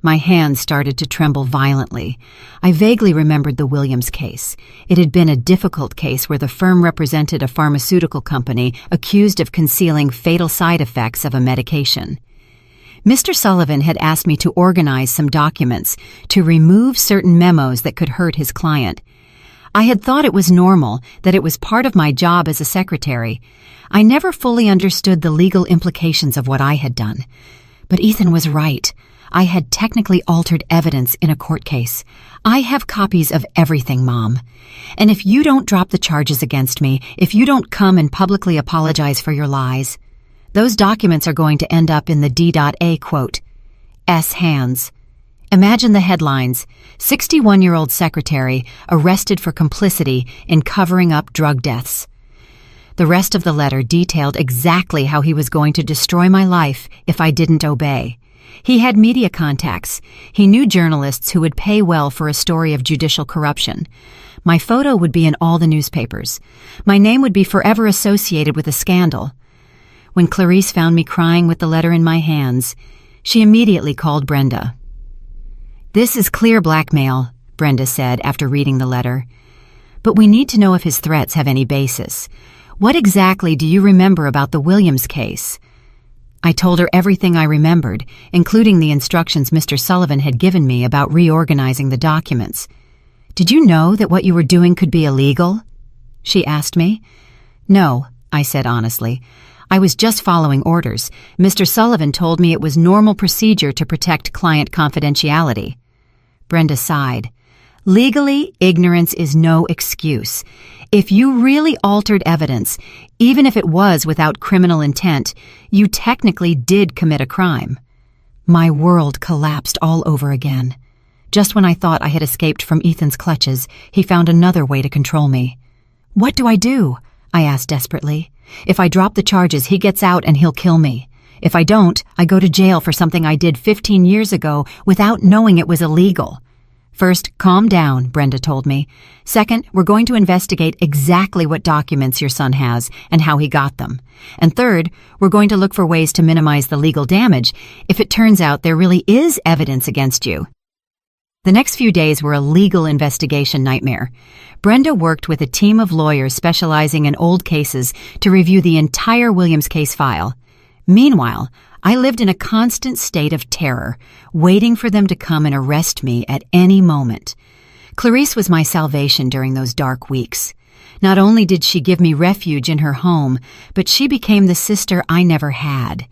My hands started to tremble violently. I vaguely remembered the Williams case. It had been a difficult case where the firm represented a pharmaceutical company accused of concealing fatal side effects of a medication. Mr. Sullivan had asked me to organize some documents to remove certain memos that could hurt his client. I had thought it was normal, that it was part of my job as a secretary. I never fully understood the legal implications of what I had done. But Ethan was right. I had technically altered evidence in a court case. I have copies of everything, Mom. And if you don't drop the charges against me, if you don't come and publicly apologize for your lies, those documents are going to end up in the D.A. quote, S. hands. Imagine the headlines, 61-year-old secretary arrested for complicity in covering up drug deaths. The rest of the letter detailed exactly how he was going to destroy my life if I didn't obey. He had media contacts. He knew journalists who would pay well for a story of judicial corruption. My photo would be in all the newspapers. My name would be forever associated with the scandal. When Clarice found me crying with the letter in my hands, she immediately called Brenda. "This is clear blackmail," Brenda said after reading the letter. "But we need to know if his threats have any basis. What exactly do you remember about the Williams case?" I told her everything I remembered, including the instructions Mr. Sullivan had given me about reorganizing the documents. "Did you know that what you were doing could be illegal?" she asked me. "No," I said honestly. "I was just following orders. Mr. Sullivan told me it was normal procedure to protect client confidentiality." Brenda sighed. "Legally, ignorance is no excuse. If you really altered evidence, even if it was without criminal intent, you technically did commit a crime." My world collapsed all over again. Just when I thought I had escaped from Ethan's clutches, he found another way to control me. "What do I do?" I asked desperately. "If I drop the charges, he gets out and he'll kill me. If I don't, I go to jail for something I did 15 years ago without knowing it was illegal." "First, calm down," Brenda told me. "Second, we're going to investigate exactly what documents your son has and how he got them. And third, we're going to look for ways to minimize the legal damage if it turns out there really is evidence against you." The next few days were a legal investigation nightmare. Brenda worked with a team of lawyers specializing in old cases to review the entire Williams case file. Meanwhile, I lived in a constant state of terror, waiting for them to come and arrest me at any moment. Clarice was my salvation during those dark weeks. Not only did she give me refuge in her home, but she became the sister I never had.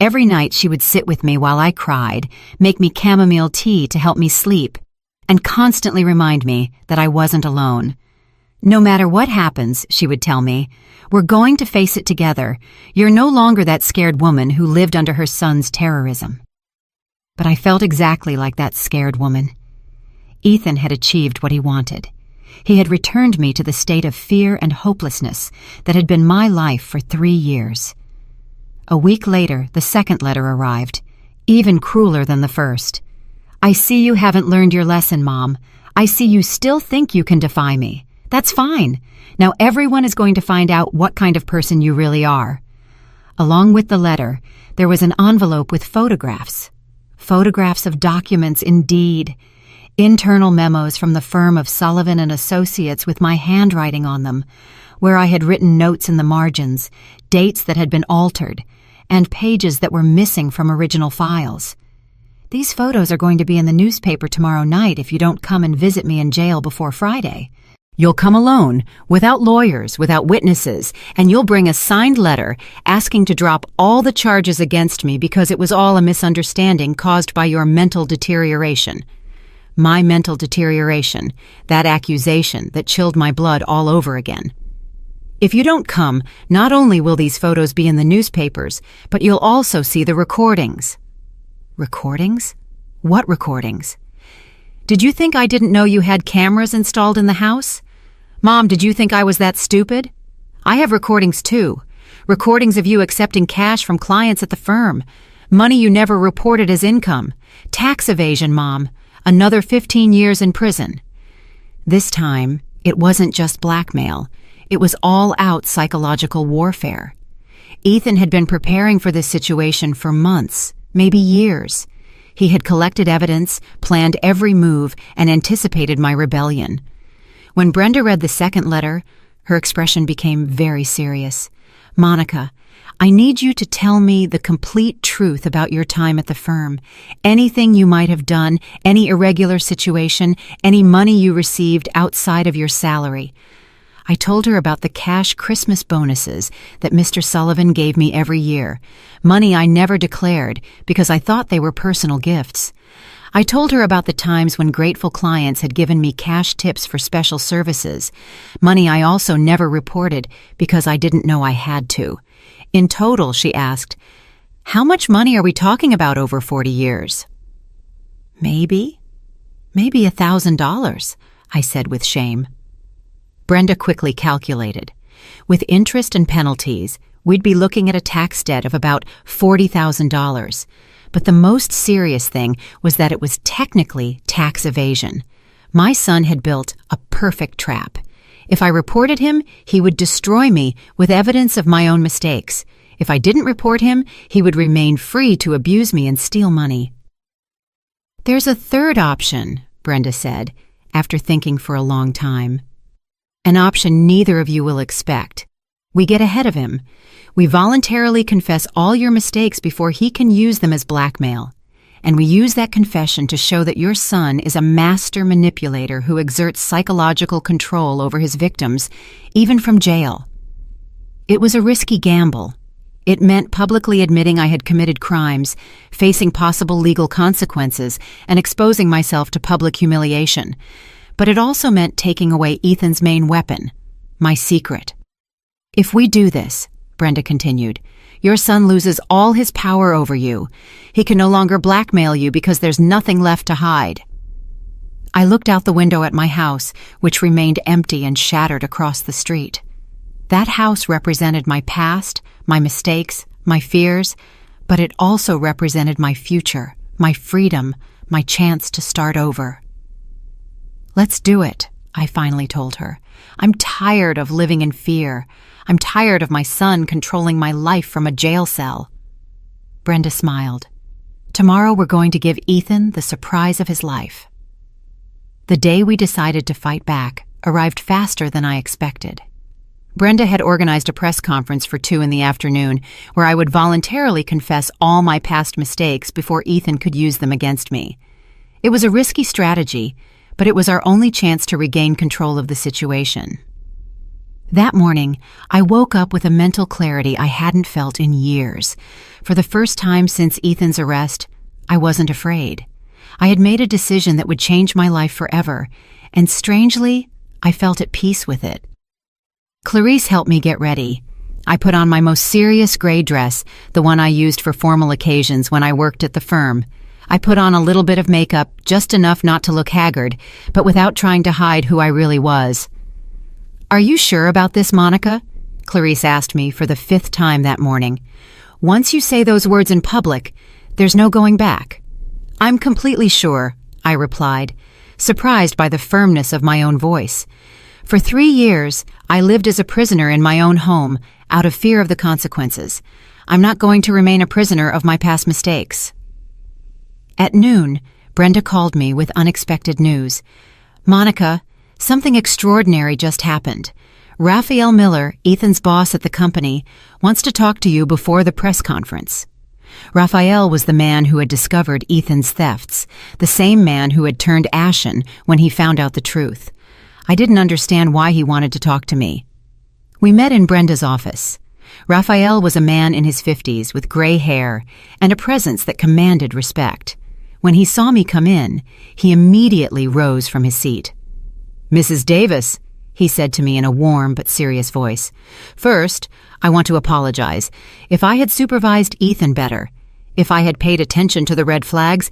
Every night she would sit with me while I cried, make me chamomile tea to help me sleep, and constantly remind me that I wasn't alone. "No matter what happens," she would tell me, "we're going to face it together. You're no longer that scared woman who lived under her son's terrorism." But I felt exactly like that scared woman. Ethan had achieved what he wanted. He had returned me to the state of fear and hopelessness that had been my life for 3 years. A week later, the second letter arrived, even crueler than the first. "I see you haven't learned your lesson, Mom. I see you still think you can defy me. That's fine. Now everyone is going to find out what kind of person you really are." Along with the letter, there was an envelope with photographs. Photographs of documents, indeed. Internal memos from the firm of Sullivan & Associates with my handwriting on them, where I had written notes in the margins, dates that had been altered, and pages that were missing from original files. These photos are going to be in the newspaper tomorrow night if you don't come and visit me in jail before Friday. You'll come alone, without lawyers, without witnesses, and you'll bring a signed letter asking to drop all the charges against me because it was all a misunderstanding caused by your mental deterioration. My mental deterioration, that accusation that chilled my blood all over again. If you don't come, not only will these photos be in the newspapers, but you'll also see the recordings. Recordings? What recordings? Did you think I didn't know you had cameras installed in the house? Mom, did you think I was that stupid? I have recordings too. Recordings of you accepting cash from clients at the firm. Money you never reported as income. Tax evasion, Mom. Another 15 years in prison. This time, it wasn't just blackmail. It was all-out psychological warfare. Ethan had been preparing for this situation for months, maybe years. He had collected evidence, planned every move, and anticipated my rebellion. When Brenda read the second letter, her expression became very serious. Monica, I need you to tell me the complete truth about your time at the firm. Anything you might have done, any irregular situation, any money you received outside of your salary. I told her about the cash Christmas bonuses that Mr. Sullivan gave me every year, money I never declared because I thought they were personal gifts. I told her about the times when grateful clients had given me cash tips for special services, money I also never reported because I didn't know I had to. In total, she asked, how much money are we talking about over 40 years? Maybe $1,000, I said with shame. Brenda quickly calculated. With interest and penalties, we'd be looking at a tax debt of about $40,000. But the most serious thing was that it was technically tax evasion. My son had built a perfect trap. If I reported him, he would destroy me with evidence of my own mistakes. If I didn't report him, he would remain free to abuse me and steal money. There's a third option, Brenda said, after thinking for a long time. An option neither of you will expect. We get ahead of him. We voluntarily confess all your mistakes before he can use them as blackmail. And we use that confession to show that your son is a master manipulator who exerts psychological control over his victims, even from jail. It was a risky gamble. It meant publicly admitting I had committed crimes, facing possible legal consequences, and exposing myself to public humiliation. But it also meant taking away Ethan's main weapon, my secret. If we do this, Brenda continued, your son loses all his power over you. He can no longer blackmail you because there's nothing left to hide. I looked out the window at my house, which remained empty and shattered across the street. That house represented my past, my mistakes, my fears, but it also represented my future, my freedom, my chance to start over. Let's do it, I finally told her. I'm tired of living in fear. I'm tired of my son controlling my life from a jail cell. Brenda smiled. Tomorrow we're going to give Ethan the surprise of his life. The day we decided to fight back arrived faster than I expected. Brenda had organized a press conference for 2 p.m, where I would voluntarily confess all my past mistakes before Ethan could use them against me. It was a risky strategy, but it was our only chance to regain control of the situation. That morning, I woke up with a mental clarity I hadn't felt in years. For the first time since Ethan's arrest, I wasn't afraid. I had made a decision that would change my life forever, and strangely, I felt at peace with it. Clarice helped me get ready. I put on my most serious gray dress, the one I used for formal occasions when I worked at the firm. I put on a little bit of makeup, just enough not to look haggard, but without trying to hide who I really was. Are you sure about this, Monica? Clarice asked me for the 5th time that morning. Once you say those words in public, there's no going back. I'm completely sure, I replied, surprised by the firmness of my own voice. For 3 years, I lived as a prisoner in my own home, out of fear of the consequences. I'm not going to remain a prisoner of my past mistakes. At noon, Brenda called me with unexpected news. Monica, something extraordinary just happened. Raphael Miller, Ethan's boss at the company, wants to talk to you before the press conference. Raphael was the man who had discovered Ethan's thefts, the same man who had turned ashen when he found out the truth. I didn't understand why he wanted to talk to me. We met in Brenda's office. Raphael was a man in his 50s with gray hair and a presence that commanded respect. When he saw me come in, he immediately rose from his seat. "Mrs. Davis," he said to me in a warm but serious voice. "First, I want to apologize. If I had supervised Ethan better, if I had paid attention to the red flags,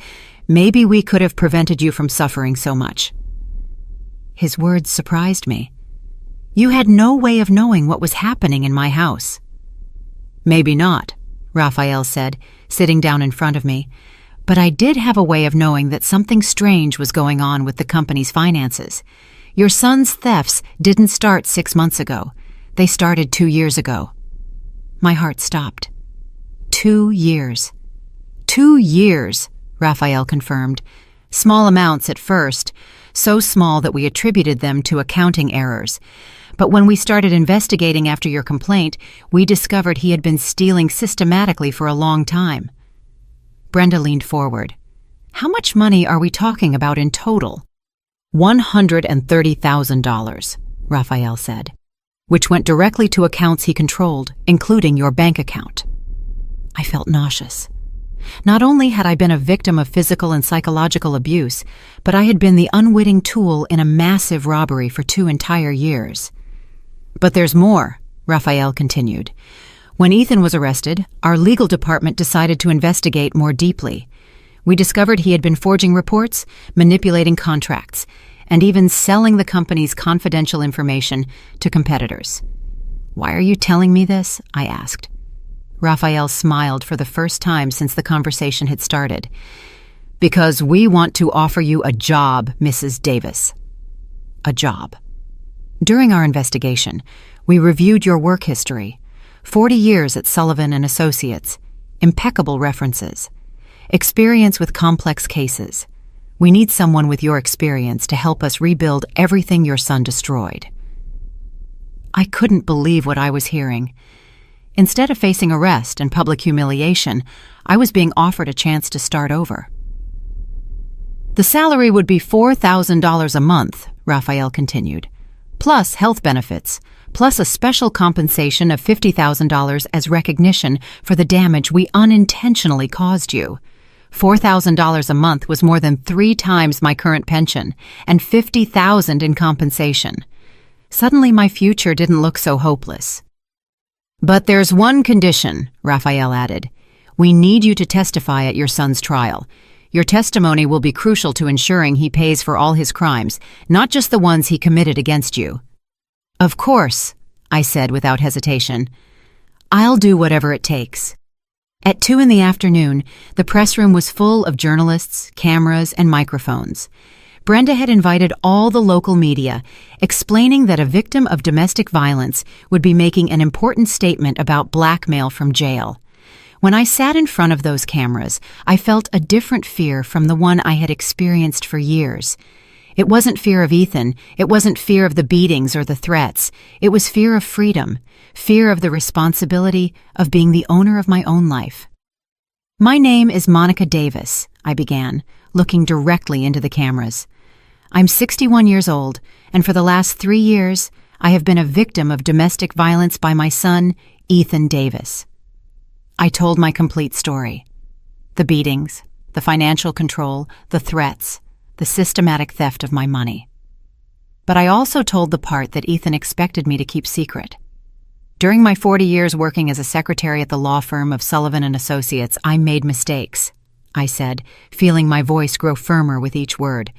maybe we could have prevented you from suffering so much." His words surprised me. "You had no way of knowing what was happening in my house." "Maybe not," Raphael said, sitting down in front of me. "But I did have a way of knowing that something strange was going on with the company's finances. Your son's thefts didn't start 6 months ago. They started 2 years ago." My heart stopped. 2 years. 2 years, Raphael confirmed. Small amounts at first, so small that we attributed them to accounting errors. But when we started investigating after your complaint, we discovered he had been stealing systematically for a long time. Brenda leaned forward. "How much money are we talking about in total?" $130,000, Raphael said, "which went directly to accounts he controlled, including your bank account." I felt nauseous. Not only had I been a victim of physical and psychological abuse, but I had been the unwitting tool in a massive robbery for 2 entire years. "But there's more," Raphael continued. "When Ethan was arrested, our legal department decided to investigate more deeply. We discovered he had been forging reports, manipulating contracts, and even selling the company's confidential information to competitors." "Why are you telling me this?" I asked. Raphael smiled for the first time since the conversation had started. "Because we want to offer you a job, Mrs. Davis." A job. During our investigation, we reviewed your work history. 40 years at Sullivan and Associates. Impeccable references. Experience with complex cases. We need someone with your experience to help us rebuild everything your son destroyed. I couldn't believe what I was hearing. Instead of facing arrest and public humiliation, I was being offered a chance to start over. "The salary would be $4,000 a month," Raphael continued, "plus health benefits, plus a special compensation of $50,000 as recognition for the damage we unintentionally caused you. $4,000 a month was more than 3 times my current pension, and $50,000 in compensation. Suddenly my future didn't look so hopeless. "But there's one condition," Raphael added. "We need you to testify at your son's trial. Your testimony will be crucial to ensuring he pays for all his crimes, not just the ones he committed against you." "Of course," I said without hesitation. "I'll do whatever it takes." At 2 in the afternoon, the press room was full of journalists, cameras, and microphones. Brenda had invited all the local media, explaining that a victim of domestic violence would be making an important statement about blackmail from jail. When I sat in front of those cameras, I felt a different fear from the one I had experienced for years. It wasn't fear of Ethan, it wasn't fear of the beatings or the threats. It was fear of freedom, fear of the responsibility of being the owner of my own life. "My name is Monica Davis," I began, looking directly into the cameras. "I'm 61 years old, and for the last 3 years, I have been a victim of domestic violence by my son, Ethan Davis." I told my complete story. The beatings, the financial control, the threats, the systematic theft of my money. But I also told the part that Ethan expected me to keep secret. "During my 40 years working as a secretary at the law firm of Sullivan and Associates, I made mistakes," I said, feeling my voice grow firmer with each word.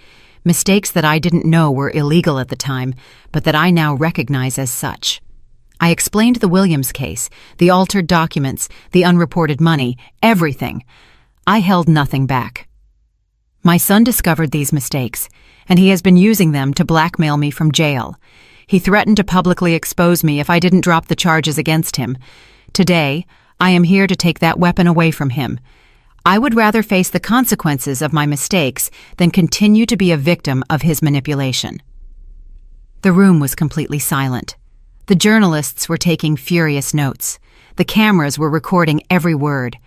"Mistakes that I didn't know were illegal at the time, but that I now recognize as such." I explained the Williams case, the altered documents, the unreported money, everything. I held nothing back. "My son discovered these mistakes, and he has been using them to blackmail me from jail. He threatened to publicly expose me if I didn't drop the charges against him. Today, I am here to take that weapon away from him. I would rather face the consequences of my mistakes than continue to be a victim of his manipulation." The room was completely silent. The journalists were taking furious notes. The cameras were recording every word.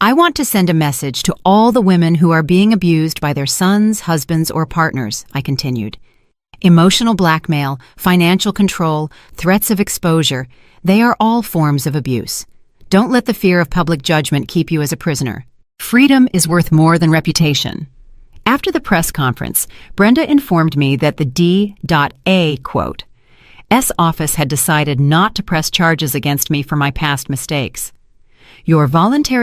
I want to send a message to all the women who are being abused by their sons, husbands, or partners, I continued. Emotional blackmail, financial control, threats of exposure, they are all forms of abuse. Don't let the fear of public judgment keep you as a prisoner. Freedom is worth more than reputation. After the press conference, Brenda informed me that the D.A. quote, S office had decided not to press charges against me for my past mistakes. Your voluntary